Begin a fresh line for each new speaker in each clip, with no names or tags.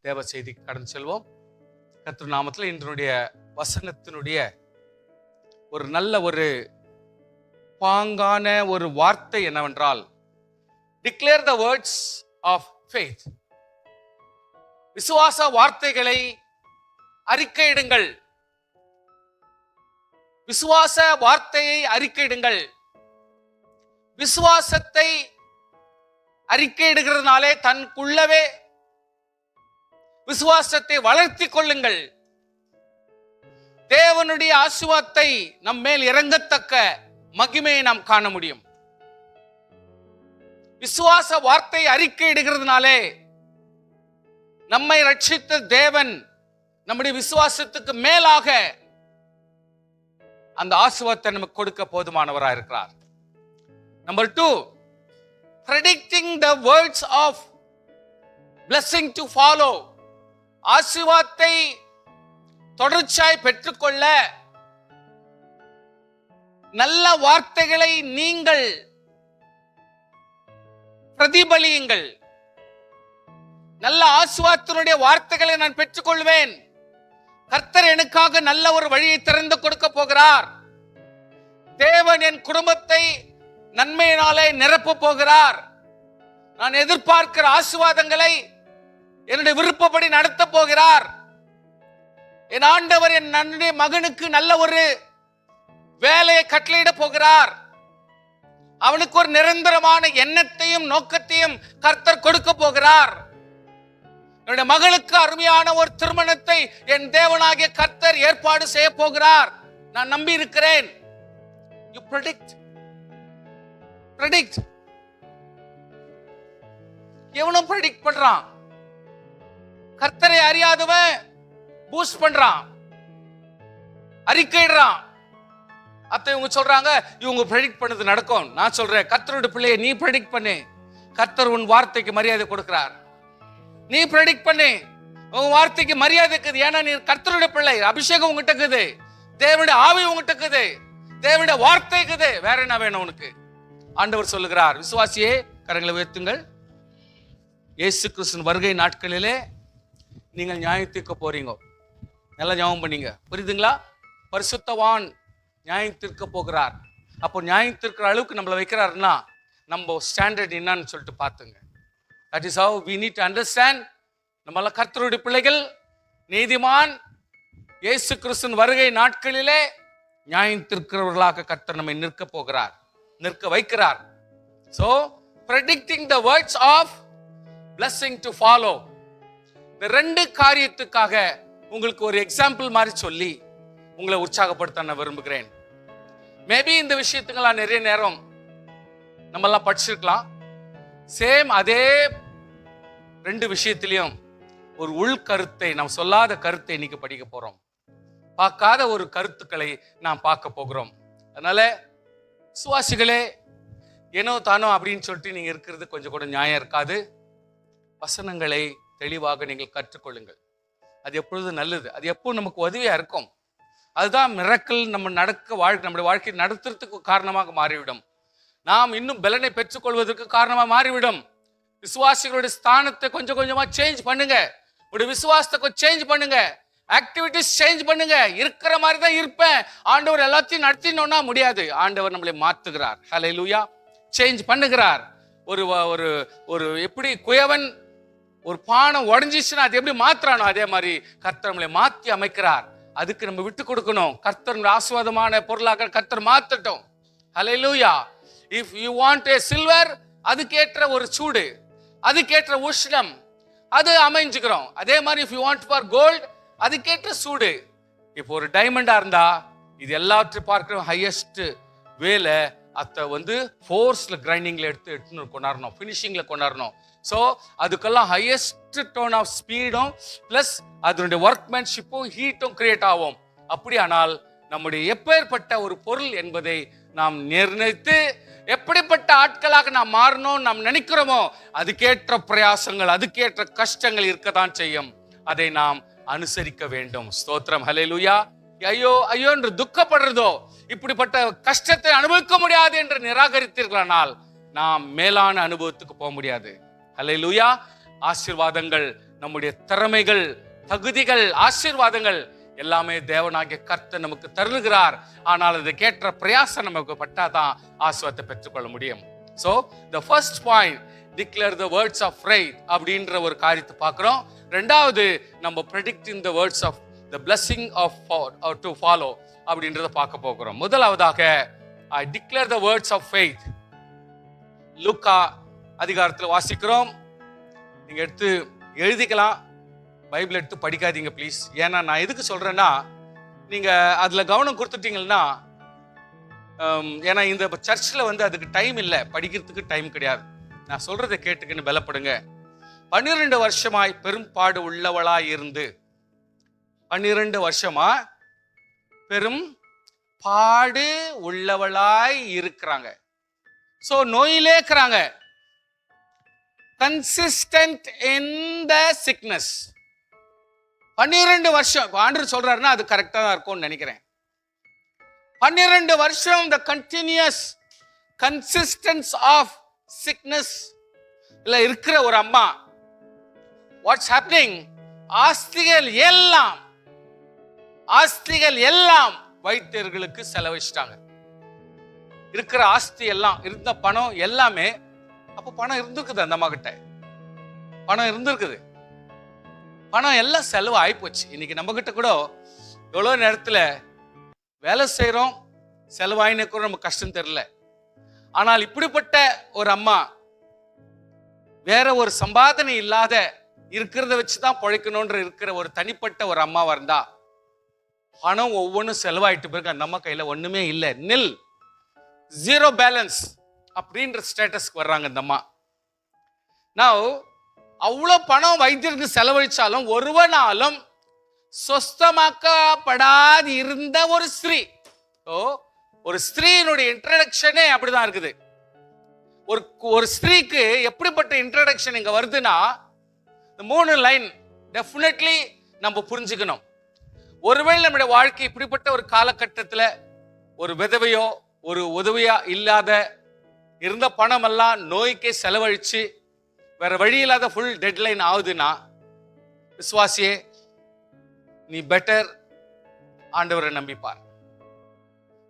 தேவ செய்திக்கு கடந்து செல்வோம். கர்த்தர் நாமத்தில் இன்றைய வசனத்தினுடைய ஒரு நல்ல ஒரு பாங்கான ஒரு வார்த்தை என்னவென்றால், declare the words of faith. விசுவாச வார்த்தைகளை அறிக்கையிடுங்கள். விசுவாச வார்த்தையை அறிக்கையிடுங்கள். விசுவாசத்தை அறிக்கையிடுகிறதுனாலே தனக்குள்ளவே விசுவாசத்தை வளர்த்தி கொள்ளுங்கள். தேவனுடைய ஆசீர்வாதத்தை நம் மேல் இறங்கத்தக்க மகிமையை நாம் காண முடியும். விசுவாச வார்த்தை அறிக்கையிடுகிறதுனாலே நம்மை ரட்சித்த தேவன் நம்முடைய விசுவாசத்துக்கு மேலாக அந்த ஆசீர்வாதத்தை நமக்கு கொடுக்க போதுமானவராக இருக்கிறார். Number 2, predicting the words of blessing to follow. ஆசீர்வாதத்தை தொடர்ச்சியாய் பெற்றுக்கொள்ள நல்ல வார்த்தைகளை நீங்கள் பிரதிபலியுங்கள். நல்ல ஆசீர்வாதத்தினுடைய வார்த்தைகளை நான் பெற்றுக்கொள்வேன். கர்த்தர் எனக்காக நல்ல ஒரு வழியை திறந்து கொடுக்க போகிறார். தேவன் என் குடும்பத்தை நன்மையினாலே நிரப்ப போகிறார். நான் எதிர்பார்க்கிற ஆசீர்வாதங்களை என்னுடைய விருப்பப்படி நடத்த போகிறார். என் ஆண்டவர் என் நன்னுடைய மகனுக்கு நல்ல ஒரு வேலையை கட்டளையிட போகிறார். அவனுக்கு ஒரு நிரந்தரமான எண்ணத்தையும் நோக்கத்தையும் கர்த்தர் கொடுக்க போகிறார். என்னுடைய மகளுக்கு அருமையான ஒரு திருமணத்தை என் தேவனாகிய கர்த்தர் ஏற்பாடு செய்ய போகிறார். நான் நம்பி இருக்கிறேன். You predict. எவனும் ப்ரெடிக்ட் பண்றான். கர்த்தரை அறியாதவன் பூஸ்ட் பண்றான், அறிக்கையிடுறான். அத்தை இவங்க சொல்றாங்க இவங்க ப்ரெடிக்ட் பண்ணது நடக்கும். நான் சொல்றேன், கர்த்தருடைய பிள்ளையை நீ ப்ரெடிக்ட் பண்ணு. கர்த்தர் உன் வார்த்தைக்கு மரியாதை கொடுக்கிறார். நீ ப்ரெடிக்ட் பண்ணு, உன் வார்த்தைக்கு மரியாதை இருக்குது. ஏன்னா நீ கர்த்தருடைய பிள்ளை. அபிஷேகம் உங்ககிட்ட இருக்குது, தேவனுடைய ஆவி உங்ககிட்ட இருக்குது, தேவனுடைய வார்த்தை இருக்குது. வேற என்ன வேணும் உனக்கு? ஆண்டவர் சொல்லுகிறார், விசுவாசியே கரங்களை உயர்த்துங்கள். இயேசு கிறிஸ்துவின் வருகை நாட்களிலே நீங்கள் நியாயம் தீர்க்க போறீங்க. நல்லா ஞாபகம் பண்ணீங்க, புரியுதுங்களா? பரிசுத்தவான் நியாயம் தீர்க்க போகிறார். அப்போ நியாயம் தீர்க்கிற அளவுக்கு நம்மளை வைக்கிறாருன்னா நம்ம ஸ்டாண்டர்ட் என்னன்னு சொல்லிட்டு பார்த்துங்க. That is how we need to understand. நம்மள கர்த்தருடைய பிள்ளைகள், நீதிமான், இயேசு கிறிஸ்துவின் வருகை நாட்களிலே நியாயம் தீர்க்கிறவர்களாக கர்த்தர் நம்மை நிற்க வைக்கிறார். So predicting the words of blessing to follow. இந்த 2 காரியத்துக்காக உங்களுக்கு ஒரு எக்ஸாம்பிள் மாதிரி சொல்லி உங்களை உற்சாகப்படுத்த நான் விரும்புகிறேன். மேபி இந்த விஷயத்துக்கெல்லாம் நிறைய நேரம் நம்மெல்லாம் படிச்சிருக்கலாம். சேம் அதே 2 விஷயத்திலையும் ஒரு உள்கருத்தை, நாம் சொல்லாத கருத்தை இன்னைக்கு படிக்க போறோம். பார்க்காத ஒரு கருத்துக்களை நாம் பார்க்க போகிறோம். அதனால விசுவாசிகளே, ஏனோ தானோ அப்படின்னு சொல்லிட்டு நீங்க இருக்கிறது கொஞ்சம் கூட நியாயம் இருக்காது. வசனங்களை தெளிவாக நீங்கள் கற்றுக்கொள்ளுங்கள். அது எப்பொழுது நல்லது, அது எப்போ நமக்கு உதவியா இருக்கும். அதுதான் மிரக்கல் நம்முடைய வாழ்க்கை நடத்துறதுக்கு காரணமாக மாறிவிடும். நாம் இன்னும் பலனை பெற்றுக்கொள்வதற்கு காரணமாக மாறிவிடும். விசுவாசிகளுடைய ஸ்தானத்தை கொஞ்சம் கொஞ்சமா சேஞ்ச் பண்ணுங்க. உடைய விசுவாசத்தை கொஞ்சம் சேஞ்ச் பண்ணுங்க. ஆக்டிவிட்டிஸ் சேஞ்ச் பண்ணுங்க. இருக்கிற மாதிரி தான் இருப்பேன், ஆண்டவர் எல்லாத்தையும் நடத்தினோம்னா முடியாது. ஆண்டவர் நம்மளை மாத்துகிறார். ஹல்லேலூயா. சேஞ்ச் பண்ணுகிறார். ஒரு எப்படி குயவன் ஒரு பானை உடஞ்சிச்சுன்னா அது எப்படி மாத்துறானோ அதே மாதிரி கர்த்தர் நம்மளை மாத்தி அமைக்கிறார். அதுக்கு நம்ம விட்டு கொடுக்கணும். கர்த்தர் ஆசீர்வாதமான பொருளாக கர்த்தர் மாத்தட்டும். ஹல்லேலூயா. If you want a silver, அதுக்கேற்ற ஒரு சூடு, அதுக்கேற்ற உஷ்ணம், அது அமைஞ்சுக்கிறோம். அதே மாதிரி if you want for cold, அதுக்கேற்ற சூடு. இப்போ ஒரு டைமண்டா இருந்தா இது எல்லாத்தையும் பார்க்கிற ஹையஸ்ட் வேலை அதை ஃபோர்ஸ்ல கிரைண்டிங்ல எடுத்து கொண்டாடணும், ஃபினிஷிங்ல கொண்டாடணும். ஸோ அதுக்கெல்லாம் ஹையஸ்ட் டோன் ஆஃப் ஸ்பீடும் பிளஸ் அதனுடைய ஒர்க்மேன்ஷிப்பும் ஹீட்டும் கிரியேட் ஆகும். அப்படியானால் நம்முடைய எப்பேற்பட்ட ஒரு பொருள் என்பதை நாம் நிர்ணயித்து எப்படிப்பட்ட ஆட்களாக நாம் மாறணும் நாம் நினைக்கிறோமோ அதுக்கேற்ற பிரயாசங்கள், அதுக்கேற்ற கஷ்டங்கள் இருக்கத்தான் செய்யும். அதை நாம் அனுசரிக்க வேண்டும். ஸ்தோத்திரம். ஹல்லேலூயா. ஐயோ ஐயோ என்று துக்கப்படுறதோ, இப்படிப்பட்ட கஷ்டத்தை அனுபவிக்க முடியாது என்று நிராகரித்தீர்களானால் நாம் மேலான அனுபவத்துக்கு போக முடியாது. ஹல்லேலூயா. ஆசீர்வாதங்கள் நம்முடைய திறமைகள், தகுதிகள், ஆசீர்வாதங்கள் எல்லாமே தேவனாகிய கர்த்தர் நமக்கு தருகிறார். ஆனால் அது கேட்ட பிரயாசம் நமக்கு பட்டாதான் ஆசீர்வாதத்தை பெற்றுக்கொள்ள முடியும். So the first point, declare the words of faith அப்படின்ற ஒரு காரியத்தை பார்க்கிறோம். ரெண்டாவது, நம்ம predicting the words of the blessing of to follow அப்படின்றத பார்க்க போகிறோம். முதலாவதாக I declare the words of faith. லூக்கா அதிகாரத்தில் வாசிக்கிறோம். நீங்க எடுத்து எழுதிக்கலாம், பைபிள் எடுத்து படிக்காதீங்க ப்ளீஸ். ஏன்னா நான் எதுக்கு சொல்றேன்னா, நீங்க அதுல கவனம் கொடுத்துட்டீங்கன்னா, ஏன்னா இந்த சர்ச்சில் வந்து அதுக்கு டைம் இல்லை, படிக்கிறதுக்கு டைம் கிடையாது. நான் சொல்றதை கேட்டுக்கின்னு பலப்படுங்க. 12 வருஷமாய் பெரும்பாடு உள்ளவளாய் இருந்து, 12 வருஷமா பெரும் பாடு உள்ளவளாய் இருக்கிறாங்க. சோ நோயிலே இருக்கிறாங்க. கன்சிஸ்டன்ட் இன் த சிக்னஸ். 12 வருஷம் ஆண்டவர் சொல்றாருன்னா அது கரெக்டா தான் இருக்கும்னு நினைக்கிறேன். 12 வருஷம் the continuous consistence of sickness இல்ல இருக்கிற ஒரு அம்மா, what's happening? ஆஸ்திகள் எல்லாம் வைத்தியர்களுக்கு செலவழிச்சிட்டாங்க. இருக்கிற ஆஸ்தி எல்லாம், இருந்த பணம் எல்லாமே. அப்ப பணம் இருந்திருக்குது, அந்த அம்மா கிட்ட பணம் இருந்திருக்குது. பணம் எல்லாம் செலவு ஆயிப்போச்சு. இன்னைக்கு நம்ம கிட்ட கூட எவ்வளவு நேரத்துல வேலை செய்யறோம், செலவாயினே கூட நமக்கு கஷ்டம் தெரியல. ஆனால் இப்படிப்பட்ட ஒரு அம்மா, வேற ஒரு சம்பாதனை இல்லாத, இருக்கிறத வச்சுதான் பொழைக்கணும்ன்ற இருக்கிற ஒரு தனிப்பட்ட ஒரு அம்மா இருந்தா, பணம் ஒவ்வொன்றும் செலவாயிட்டு பிறகு அந்த அம்மா கையில ஒண்ணுமே இல்லை, நில், ஜீரோ பேலன்ஸ் அப்படின்ற ஸ்டேட்டஸ்க்கு வர்றாங்க இந்த அம்மா. நான் அவ்வளவு பணம் வைத்தியருக்கு செலவழிச்சாலும் ஒருவனாலும் சொஸ்தமாக்கப்படாது இருந்த ஒரு ஸ்திரீ. ஒரு ஸ்திரீனுடைய இன்ட்ரடக்ஷனே அப்படிதான் இருக்குது. ஒரு ஸ்திரீக்கு எப்படிப்பட்ட இன்ட்ரடக்ஷன் இங்க வருதுன்னா, இந்த 3 லைன் டெஃபினெட்லி நம்ம புரிஞ்சுக்கணும். ஒருவேளை நம்முடைய வாழ்க்கை இப்படிப்பட்ட ஒரு காலகட்டத்தில் ஒரு விதவையோ ஒரு உதவியா இல்லாத, இருந்த பணம் எல்லாம் நோய்க்கே செலவழிச்சு வேற வழி இல்லாத ஃபுல் டெட்லைன் ஆகுதுன்னா, விசுவாசியே நீ பெட்டர் ஆண்டவரை நம்பிப்பார்.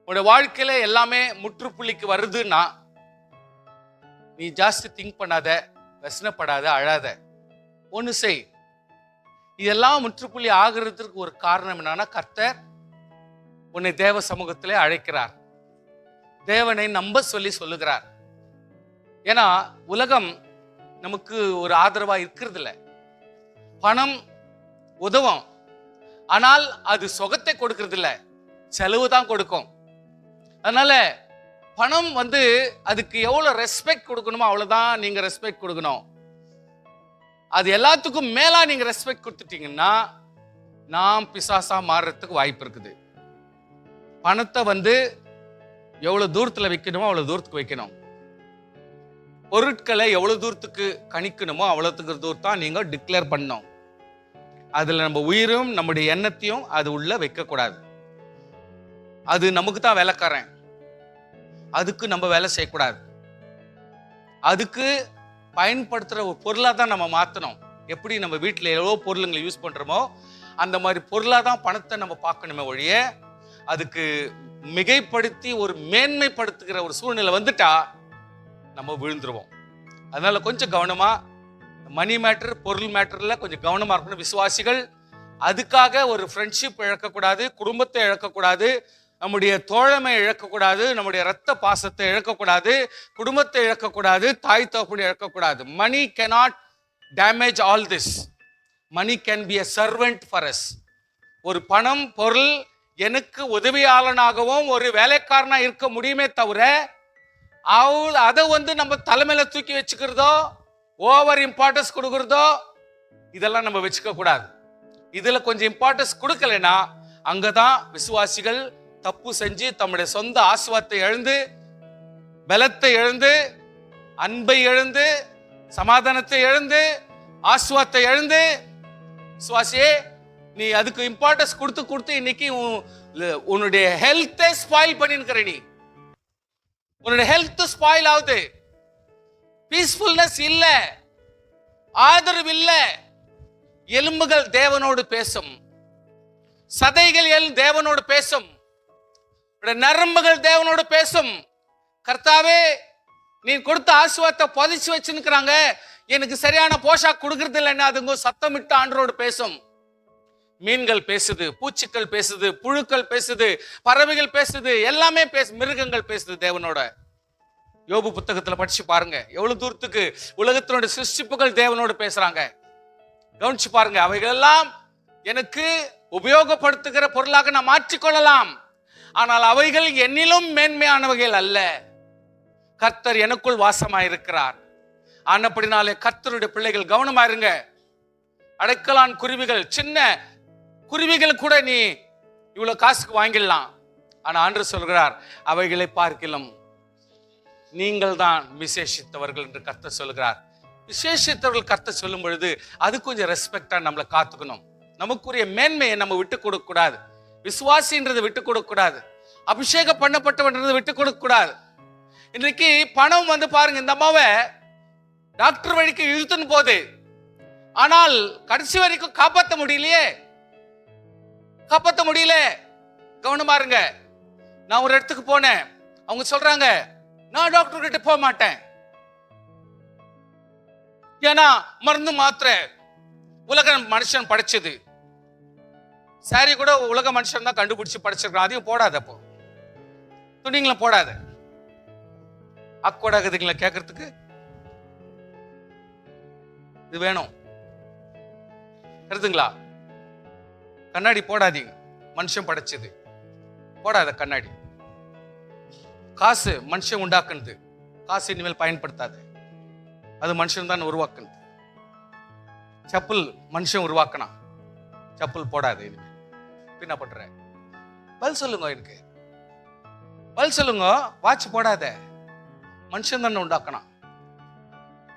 உன்னோட வாழ்க்கையில எல்லாமே முற்றுப்புள்ளிக்கு வருதுன்னா, நீ ஜாஸ்தி திங்க் பண்ணாத, வசனப்படாத, அழாத, ஒன்னு செய். இதெல்லாம் முற்றுப்புள்ளி ஆகிறதுக்கு ஒரு காரணம் என்னன்னா, கர்த்தர் உன்னை தேவ சமூகத்திலே அழைக்கிறார், தேவனை நம்ப சொல்லுகிறார். ஏன்னா உலகம் நமக்கு ஒரு ஆதரவா இருக்கிறது இல்லை. பணம் உதவும், ஆனால் அது சுகத்தை கொடுக்கறது இல்லை, செலவு தான் கொடுக்கும். அதனால பணம் வந்து அதுக்கு எவ்வளவு ரெஸ்பெக்ட் கொடுக்கணுமோ அவ்வளவுதான் நீங்க ரெஸ்பெக்ட் கொடுக்கணும். அது எல்லாத்துக்கும் மேலா நீங்க ரெஸ்பெக்ட் கொடுத்துட்டீங்கன்னா நாம் பிசாசா மாறுறதுக்கு வாய்ப்பு இருக்குது. பணத்தை வந்து எவ்வளவு தூரத்துல வைக்கணுமோ அவ்வளவு தூரத்துக்கு வைக்கணும். பொருட்களை எவ்வளவு தூரத்துக்கு கணிக்கணுமோ அவ்வளவுக்கு தூரம் தான் நீங்க டிக்ளேர் பண்ணணும். அதுல நம்ம உயிரும் நம்முடைய எண்ணத்தையும் அது உள்ள வைக்க கூடாது. அது நமக்கு தான் வேலைக்காரன், அதுக்கு நம்ம வேலை செய்யக்கூடாது. அதுக்கு பயன்படுத்துற ஒரு பொருளா தான் நம்ம மாத்தணும். எப்படி நம்ம வீட்டுல எவ்வளோ பொருளுங்களை யூஸ் பண்றோமோ அந்த மாதிரி பொருளா தான் பணத்தை நம்ம பார்க்கணுமே ஒழிய, அதுக்கு மிகைப்படுத்தி ஒரு மேன்மைப்படுத்துகிற ஒரு சூழ்நிலை வந்துட்டா நம்ம விழுந்துருவோம். அதனால கொஞ்சம் கவனமா, மணி மேட்டர், பொருள் மேட்டர்ல கொஞ்சம் கவனமா இருக்கணும் விசுவாசிகள். அதுக்காக ஒரு ஃப்ரெண்ட்ஷிப் இழக்கக்கூடாது, குடும்பத்தை இழக்கக்கூடாது, நம்முடைய தோழமை இழக்கக்கூடாது, நம்முடைய ரத்த பாசத்தை இழக்கக்கூடாது, குடும்பத்தை இழக்கக்கூடாது, தாய் தகப்பனை இழக்கக்கூடாது. மணி cannot damage all this. Money can be a servant for us. ஒரு பணம், பொருள் எனக்கு உதவியாளனாகவும் ஒரு வேலைக்காரனா இருக்க முடியுமே தவிர, அதை வந்து நம்ம தலைமையில தூக்கி வச்சுக்கிறதோ, ஓவர் இம்பார்ட்டன்ஸ் கொடுக்கிறதோ, இதெல்லாம் நம்ம வச்சுக்க கூடாது. இதுல கொஞ்சம் இம்பார்ட்டன்ஸ் கொடுக்கலனா அங்கதான் விசுவாசிகள் தப்பு செஞ்சு தம்முடைய சொந்த ஆசீர்வாதத்தை இழந்து, பலத்தை இழந்து, அன்பை இழந்து, சமாதானத்தை இழந்து, ஆசீர்வாதத்தை இழந்து. விசுவாசியே, நீ அதுக்கு இம்பார்ட்டன்ஸ் கொடுத்து இன்னைக்கு உன்னுடைய ஹெல்த்தை ஸ்பாயில் பண்ணிருக்கிற. நீ உன்னுடைய ஹெல்த் ஸ்பாயில் ஆகுது, பீஸ்ஃபுல்னஸ் இல்ல, ஆதரவு இல்ல, எலும்புகள் தேவனோடு பேசும், சதைகள் தேவனோடு பேசும், நரம்புகள் தேவனோடு பேசும். கர்த்தாவே, நீ கொடுத்த ஆசீர்வாதத்தை பதிச்சு வச்சுக்கிறாங்க, எனக்கு சரியான போஷாக் கொடுக்கறது இல்லைன்னா அதுங்க சத்தமிட்டு ஆண்டரோடு பேசும். மீன்கள் பேசுது, பூச்சிகள் பேசுது, புழுக்கள் பேசுது, பறவைகள் பேசுது, எல்லாமே மிருகங்கள் பேசுது தேவனோட. யோபு புத்தகத்துல படிச்சு பாருங்க, எவ்வளவு தூரத்துக்கு உலகத்தினுடைய சிருஷ்டிப்புகள் தேவனோடு பேசுறாங்க. கவனிச்சு பாருங்க. அவைகள் எல்லாம் எனக்கு உபயோகப்படுத்துகிற பொருளாக நான் மாற்றிக்கொள்ளலாம், ஆனால் அவைகள் என்னிலும் மேன்மையானவைகள் அல்ல. கர்த்தர் எனக்குள் வாசமாயிருக்கிறார். ஆனப்படினாலே கர்த்தருடைய பிள்ளைகள் கவனமாயிருங்க. அடைக்கலான் குருவிகள், சின்ன குருவிகள் கூட நீ இவ்வளவு காசுக்கு வாங்கிடலாம். ஆனா ஆண்டவர் சொல்கிறார், அவைகளை பார்க்கலாம் நீங்கள் தான் விசேஷித்தவர்கள் என்று கர்த்தர் சொல்கிறார். விசேஷித்தவர்கள் கர்த்தர் சொல்லும் பொழுது அது கொஞ்சம் ரெஸ்பெக்டா நம்மளை காத்துக்கணும். நமக்குரிய மேன்மையை நம்ம விட்டு கொடுக்க கூடாது. விசுவாசின்றதை விட்டு கொடுக்க கூடாது. அபிஷேகம் பண்ணப்பட்டவன்றதை விட்டு கொடுக்க கூடாது. இன்னைக்கு பணம் பாருங்க, இந்த அம்மாவை டாக்டர் வழிக்கு இழுத்துன்னு போகுது, ஆனால் கடைசி வரைக்கும் காப்பாற்ற முடியலையே, காப்பாற்ற முடியல. கவனமா இருங்க. நான் ஒரு இடத்துக்கு போனேன், அவங்க சொல்றாங்க நான் டாக்டர் கிட்ட போக மாட்டேன், ஏன்னா மருந்து மாத்திரை உலக மனுஷன் படைச்சது. சாரி கூட உலக மனுஷன் தான் கண்டுபிடிச்சு படைச்சிருக்கான், அதையும் போடாத, அப்போ துணிங்களும் போடாத. அக்கோடாகுதுங்களா கேட்கறதுக்கு? இது வேணும் கருதுங்களா? கண்ணாடி போடாதீங்க, மனுஷன் படைச்சது, போடாத கண்ணாடி. காசு மனுஷன் உண்டாக்குனது, காசு இனிமேல் பயன்படுத்தாத, அது மனுஷன் தான் உருவாக்குனது. செப்பல் மனுஷன் உருவாக்கினா, செப்பல் போடாத இனிமேல். என்ன பண்ற? பதில் சொல்லுங்க, எனக்கு பதில் சொல்லுங்க. வாட்ச் போடாத, மனுஷன் தான் உண்டாக்கினா,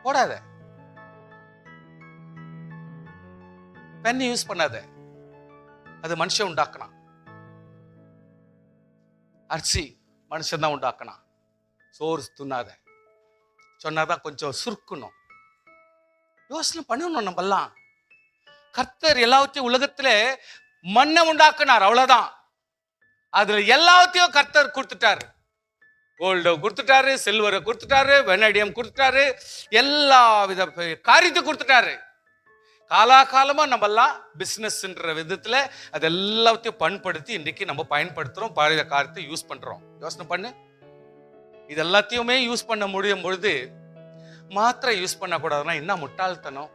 போடாத. பென் யூஸ் பண்ணாத, அது மனுஷன் உண்டாக்கினா. அரிசி மனுஷன் தான் உண்டாக்கினா. சோறு துண்ணாத சொன்னாதான் கொஞ்சம் சுருக்கணும். யோசனை பண்ணணும். நம்மெல்லாம் கர்த்தர் எல்லாத்தையும் உலகத்துல மண்ணை உண்டாக்குனார், அவ்வளவுதான். அதுல எல்லாத்தையும் கர்த்தர் கொடுத்துட்டாரு. கோல்டு கொடுத்துட்டாரு, சில்வரை கொடுத்துட்டாரு, வெனடியம் கொடுத்துட்டாரு, எல்லா வித காரியத்தை கொடுத்துட்டாரு. காலாகாலமா நம்மெல்லாம் பிசினஸ்ன்ற விதத்துல அது எல்லாத்தையும் பண்படுத்தி இன்றைக்கு நம்ம பயன்படுத்துறோம், பழைய காரியத்தை யூஸ் பண்றோம். யோசனை பண்ணு. இது எல்லாத்தையுமே யூஸ் பண்ண முடியும் பொழுது மாத்திரை யூஸ் பண்ணக்கூடாதுன்னா என்ன முட்டாள்தனம்?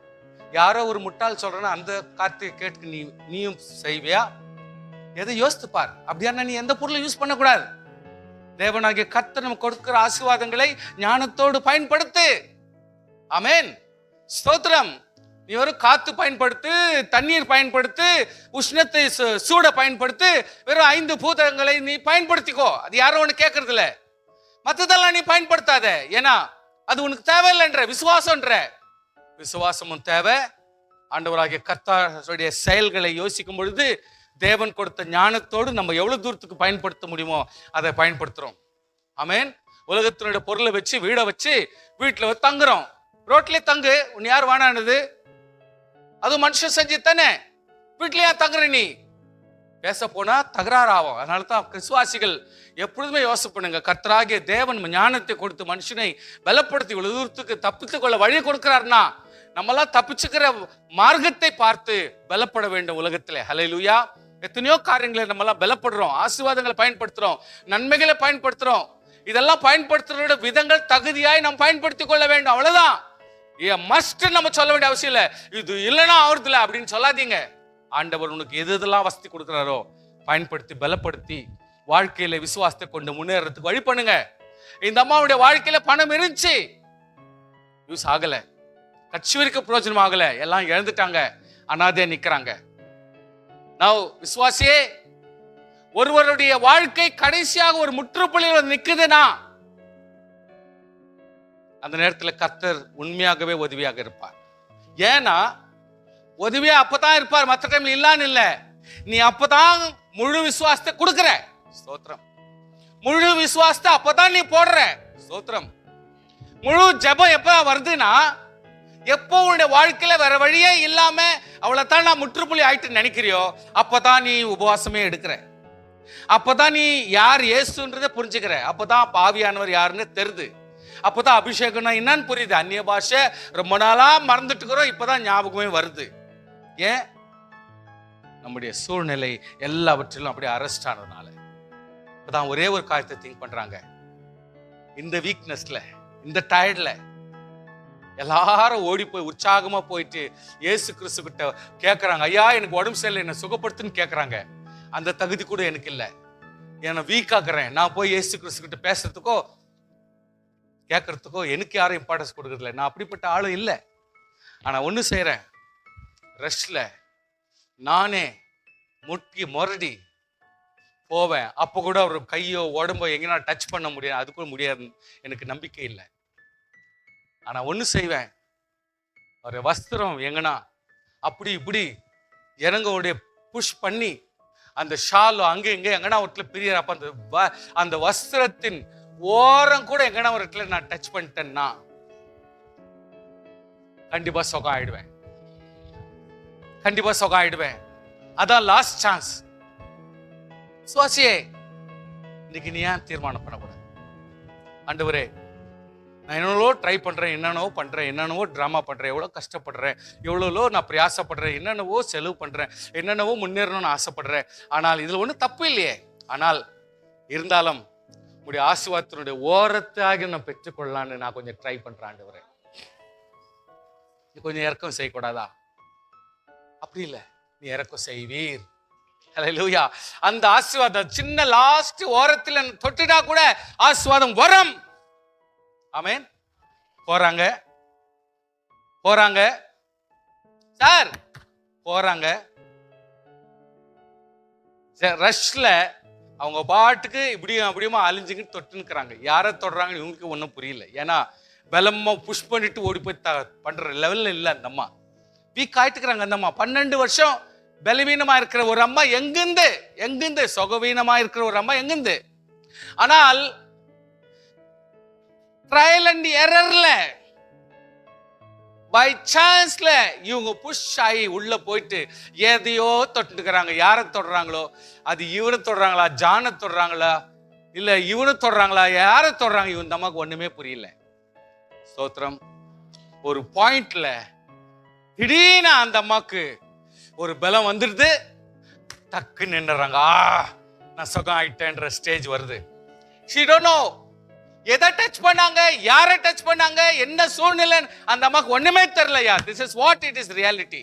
யாரோ ஒரு முட்டாள் சொல்றேன்னா அந்த காரியத்தை கேட்டு நீயும் செய்வியா? எதை யோசித்து பார். அப்படியான நீ எந்த பொருளை யூஸ் பண்ணக்கூடாது. தேவனாகிய கர்த்தர் நமக்கு கொடுக்கிற ஆசீர்வாதங்களை ஞானத்தோடு பயன்படுத்து. ஆமென், ஸ்தோத்திரம். நீ வெறும் காத்து பயன்படுத்து, தண்ணீர் பயன்படுத்து, உஷ்ணத்தை சூட பயன்படுத்து, வெறும் 5 பூதங்களை நீ பயன்படுத்திக்கோ. அது யாரும் ஒண்ணு கேட்கறது இல்ல. மற்றதெல்லாம் நீ பயன்படுத்தாத, ஏன்னா அது உனக்கு தேவையில்லைன்ற விசுவாசம்ன்ற. விசுவாசமும் தேவை. ஆண்டவராகிய கர்த்தருடைய செயல்களை யோசிக்கும் பொழுது தேவன் கொடுத்த ஞானத்தோடு நம்ம எவ்வளவு தூரத்துக்கு பயன்படுத்த முடியுமோ அதை பயன்படுத்துறோம். ஆமென். உலகத்தினுடைய பொருளை வச்சு, வீடை வச்சு, வீட்டுல தங்குறோம். ரோட்லயே தங்கு, உன் யார் வானானது? அது மனுஷன் செஞ்சு தானே. வீட்லயா தங்குற நீ? பேச போனா தகராறு ஆகும். அதனாலதான் விசுவாசிகள் எப்பொழுதுமே யோசிப்பண்ணுங்க, கர்த்தராகிய தேவன் ஞானத்தை கொடுத்து மனுஷனை பலப்படுத்தி இவ்வளவு தூரத்துக்கு தப்பித்துக் கொள்ள வழி கொடுக்கிறார்னா நம்மளாம் தப்பிச்சுக்கிற மார்க்கத்தை பார்த்து பலப்பட வேண்டும் உலகத்துல. ஹல்லேலூயா. எத்தனையோ காரியங்களை நம்மளாம் பலப்படுறோம், ஆசீர்வாதங்களை பயன்படுத்துறோம், நன்மைகளை பயன்படுத்துறோம். இதெல்லாம் பயன்படுத்துறோட விதங்கள் தகுதியாய் நாம் பயன்படுத்திக் கொள்ள வேண்டும், அவ்வளவுதான். மஸ்ட் நம்ம சொல்ல வேண்டிய அவசியம் இல்லை. இது இல்லைன்னா ஆவறதில்ல அப்படின்னு சொல்லாதீங்க. ஆண்டவர் உனக்கு எதெல்லாம் வசதி கொடுக்கிறாரோ பயன்படுத்தி பலப்படுத்தி வாழ்க்கையில விசுவாசத்தை கொண்டு முன்னேறதுக்கு வழி பண்ணுங்க. இந்த அம்மாவுடைய வாழ்க்கையில பணம் இருந்துச்சு, யூஸ் ஆகல, கட்சி வரைக்கும் பிரயோஜனம் ஆகல, எல்லாம் இழந்துட்டாங்க, அனாதையா நிக்கிறாங்க. நான் விசுவாசியே, ஒருவருடைய வாழ்க்கை கடைசியாக ஒரு முற்றுப்புள்ளியில் நிக்குதுன்னா அந்த நேரத்தில் கர்த்தர் உண்மையாகவே உதவியாக இருப்பார். ஏன்னா உதவியா அப்பதான் இருப்பார், மற்ற டைம்ல இல்லான்னு இல்ல. நீ அப்பதான் முழு விசுவாசத்தை கொடுக்கிற. ஸ்தோத்திரம். முழு விசுவாசத்தை அப்பதான் நீ போடுற. ஸ்தோத்திரம். முழு ஜெபம் எப்ப வருதுன்னா, எப்போ உன்னுடைய வாழ்க்கையில வேற வழியே இல்லாம அவ்வளவுதான் நான் முற்றுப்புள்ளி ஆயிட்டு நினைக்கிறியோ அப்பதான் நீ உபவாசமே எடுக்கிற, அப்பதான் நீ யார் இயேசுன்றதை புரிஞ்சுக்கிற, அப்பதான் பாவியானவர் யாருன்னு தெரியுது, அப்பதான் அபிஷேகம்னா என்னன்னு புரியுது. அந்நிய பாஷை ரொம்ப நாளா மறந்துட்டு இருக்கிறோம், இப்பதான் ஞாபகமே வருது. ஏன்? நம்முடைய சூழ்நிலை எல்லாவற்றிலும் அப்படியே அரெஸ்ட் ஆனதுனால. இப்பதான் ஒரே ஒரு காரியத்தை திங்க் பண்றாங்க, இந்த வீக்னஸ்ல, இந்த டயர்ட்ல எல்லாரும் ஓடி போய் உற்சாகமா போயிட்டு இயேசு கிறிஸ்து கிட்ட கேட்கறாங்க, ஐயா எனக்கு உடம்பு சரியில்லை, என்ன சுகப்படுத்துன்னு கேட்கறாங்க. அந்த தகுதி கூட எனக்கு இல்லை, என்னை வீக் ஆக்குறேன். நான் போய் இயேசு கிறிஸ்து கிட்ட பேசுறதுக்கோ கேட்கறதுக்கோ எனக்கு யாரும் இம்பார்ட்டன்ஸ் கொடுக்கறதில்ல, நான் அப்படிப்பட்ட ஆளும் இல்லை. ஆனா ஒண்ணு செய்யறேன், ரெஸ்ட்ல நானே முட்டி முரடி போவேன். அப்போ கூட ஒரு கையோ உடம்போ எங்கன்னா டச் பண்ண முடியாது, அதுக்குள்ள முடியாது, எனக்கு நம்பிக்கை இல்லை. ஆனா ஒண்ணு செய்வேன், ஒரு வஸ்திரம் எங்கன்னா அப்படி இப்படி இறங்கவுடைய புஷ் பண்ணி அந்த ஷாலோ அங்க இங்க எங்கன்னா ஒரு பிரியற, அப்ப அந்த வஸ்திரத்தின் ஓரம் கூட எங்கன்னா ஒரு இடத்துல நான் டச் பண்ணிட்டேன்னா கண்டிப்பா சுகம் ஆயிடுவேன், கண்டிப்பா சுகம் ஆயிடுவேன். அதான் லாஸ்ட் சான்ஸ். சுவாசியே, இன்னைக்கு நீ ஏன் தீர்மானம் பண்ணக்கூடாது? ஆண்டவரே, நான் என்னென்னவோ ட்ரை பண்றேன், என்னென்னவோ பண்றேன், என்னென்னவோ டிராமா பண்றேன், எவ்வளோ கஷ்டப்படுறேன், எவ்வளோ நான் பிரயாசப்படுறேன், என்னென்னவோ செலவு பண்றேன், என்னென்னவோ முன்னேறணும்னு ஆசைப்படுறேன். ஆனால் இதுல ஒன்றும் தப்பு இல்லையே. ஆனால் இருந்தாலும் உடைய ஆசீர்வாதத்தினுடைய ஓரத்தாக நான் பெற்றுக்கொள்ளலான்னு நான் கொஞ்சம் ட்ரை பண்றேன். ஆண்டவரே, நீ கொஞ்சம் இறக்கம் செய்யக்கூடாதா? அப்படி இல்லை, நீ இறக்கம் செய்வீர். ஹல்லேலூயா. அந்த ஆசீர்வாதம் சின்ன லாஸ்ட் ஓரத்தில் தொட்டுட்டா கூட ஆசீர்வாதம் வரும். ஆமென். போறாங்க போறாங்க சார், போறாங்க ரஷ்ல அவங்க பாட்டுக்கு இப்படியும் அப்படியுமா அழிஞ்சுக்கிட்டு தொட்டுன்னுக்குறாங்க. யாரை தொடுறாங்கன்னு இவங்களுக்கு ஒன்றும் புரியல. ஏன்னா பலமா புஷ் பண்ணிட்டு ஓடி போய் பண்ற லெவல்ல இல்லை அந்த அம்மா. வீக் ஆயிட்டுக்கிறாங்க அந்த அம்மா. 12 வருஷம் பலவீனமா இருக்கிற ஒரு அம்மா எங்கிருந்து சுகவீனமா இருக்கிற ஒரு அம்மா எங்கிருந்து? ஆனால் ட்ரையல் அண்ட் எரர்ல பை சான்ஸ்ல இவங்க புஷ் ஆகி உள்ள போயிட்டு எதையோ தொட்டுக்கிறாங்க. யாரை தொடுறாங்களோ, அது இவனை தொடுறாங்களா, ஜானை தொடுறாங்களா, இல்ல இவனை தொடுறாங்களா, யாரை தொடுறாங்க, இவன் அம்மாக்கு ஒண்ணுமே புரியல. ஸ்தோத்திரம். ஒரு பாயிண்ட்ல திடீர்னு அந்த அம்மாக்கு ஒரு பலம் வந்துடுது, டக்கு நின்னுறாங்க. நான் சுகம் ஆயிட்டேன்ற ஸ்டேஜ் வருது. she don't know எதை டச் பண்ணாங்க, யாரை டச் பண்ணாங்க, என்ன சூழ்நிலை அந்த அம்மாக்கு ஒண்ணுமே தெரியலையா. This is what it is reality.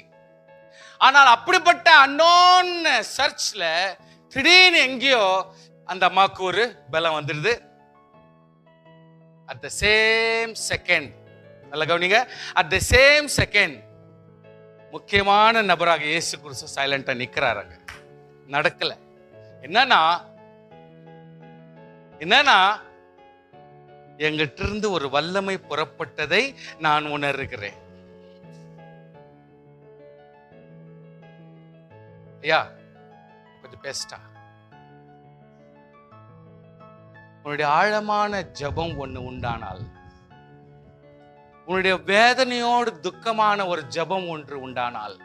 ஆனால் அப்படிப்பட்ட அன்னோன் சர்ச்ல திடீர்னு எங்கேயோ அந்த அம்மாக்கு ஒரு பலம் வந்துடுது. அட் த சேம் செகண்ட், நல்ல கவனிங்க, அட் த சேம் செகண்ட் முக்கியமான நபராக இயேசு கிறிஸ்து சைலண்டா நிக்கிறாருங்க. நடக்கல. என்னன்னா எங்கிட்ட இருந்து ஒரு வல்லமை புறப்பட்டதை நான் உணர்கிறேன். ஐயா கொஞ்சம் பேசிட்டா. உன்னுடைய ஆழமான ஜெபம் ஒண்ணு உண்டானால், உன்னுடைய வேதனையோடு துக்கமான ஒரு ஜெபம் ஒன்று உண்டானால்,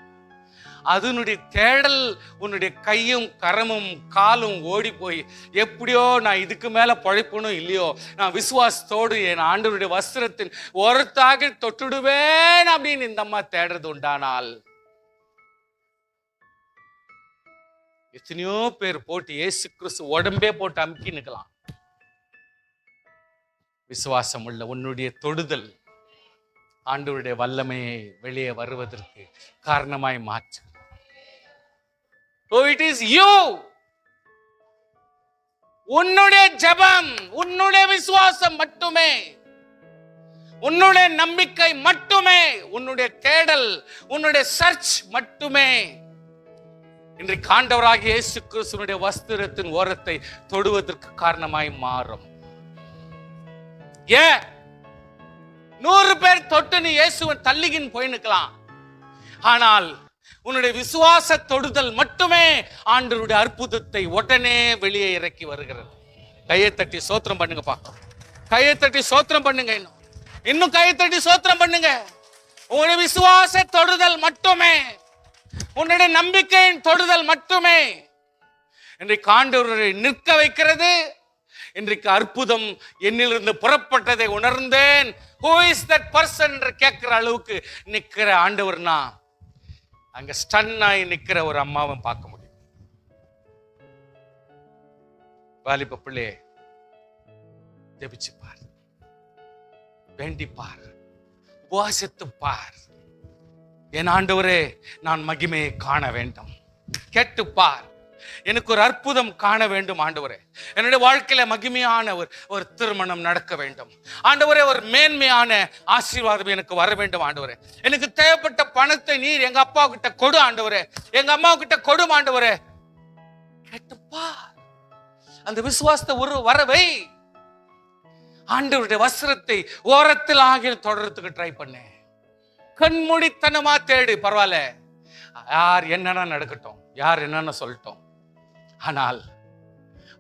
அதனுடைய தேடல் உன்னுடைய கையும் கரமும் காலும் ஓடி போய் எப்படியோ நான் இதுக்கு மேல பழைப்பணும் இல்லையோ, நான் விசுவாசத்தோடு என் ஆண்டவருடைய வஸ்திரத்தின் ஒருத்தாக தொட்டுடுவேன் அப்படின்னு இந்த அம்மா தேடுறது உண்டானால், எத்தனையோ பேர் போட்டு இயேசு கிறிஸ்து உடம்பே போட்டு அமுக்கி நிக்கலாம். விசுவாசம் உள்ள உன்னுடைய தொடுதல் ஆண்டவருடைய வல்லமையை வெளியே வருவதற்கு காரணமாய் மாற்று. So it is you. உன்னுடைய ஜெபம், உன்னுடைய விசுவாசம் மட்டுமே, உன்னுடைய நம்பிக்கை மட்டுமே, உன்னுடைய தேடல், உன்னுடைய சர்ச் மட்டுமே இன்றைக்கு ஆண்டவராகிய இயேசு கிறிஸ்துவினுடைய வஸ்திரத்தின் ஓரத்தை தொடுவதற்கு காரணமாய் மாறும். ஏன் 100 பேர் தொட்டு நீ இயேசுவன் தள்ளிகின்னு போய் நிற்கலாம். ஆனால் உன்னுடைய விசுவாச தொடுதல் மட்டுமே ஆண்டவருடைய அற்புதத்தை உடனே வெளியே இறக்கி வருகிறது. கையை தட்டி சோத்திரம் பண்ணுங்கப்பா. கையை தட்டி சோத்திரம் பண்ணுங்க. இன்னும் கையை தட்டி சோத்திரம் பண்ணுங்க. உங்களுடைய விசுவாச தொடுதல் மட்டுமே உன்னுடைய நம்பிக்கையின் தொடுதல் மட்டுமே இன்றைக்கு ஆண்டவரை நிற்க வைக்கிறது. இன்றைக்கு அற்புதம் என்னிலிருந்து புறப்பட்டதை உணர்ந்தேன். Who is that person என்று கேட்கிற அளவுக்கு நிற்கிற ஆண்டவர்னா அங்க ஸ்டன்னாய் நிற்கிற ஒரு அம்மாவை பார்க்க முடியும். வாலிப பிள்ளையே, ஜெபிச்சு பார், வேண்டி பார், உபவாசித்து பார். என் ஆண்டவரே, நான் மகிமையை காண வேண்டும். கேட்டு பார், எனக்கு ஒரு அற்புதம் காண வேண்டும் ஆண்டவரே. என்னுடைய வாழ்க்கையில மகிமையான ஒரு திருமணம் நடக்க வேண்டும் ஆண்டவரே. ஒரு மேன்மையான ஆசீர்வாதம் எனக்கு வர வேண்டும் ஆண்டவரே. எனக்கு தேவைப்பட்ட பணத்தை நீர் எங்க அப்பா கிட்ட கொடு ஆண்டவரே, எங்க அம்மா கிட்ட கொடு ஆண்டவரே. கேட்டுப்பா, அந்த விசுவாசத்தை ஒரு வரவை ஆண்டவருடைய வஸ்திரத்தை ஓரத்தில் ஆகிய தொடர்றதுக்கு ட்ரை பண்ணேன். கண்மூடித்தனமா தேடு, பரவாயில்ல, யார் என்னன்னா நடக்கட்டும், யார் என்னன்னு சொல்லட்டும். ஆனால்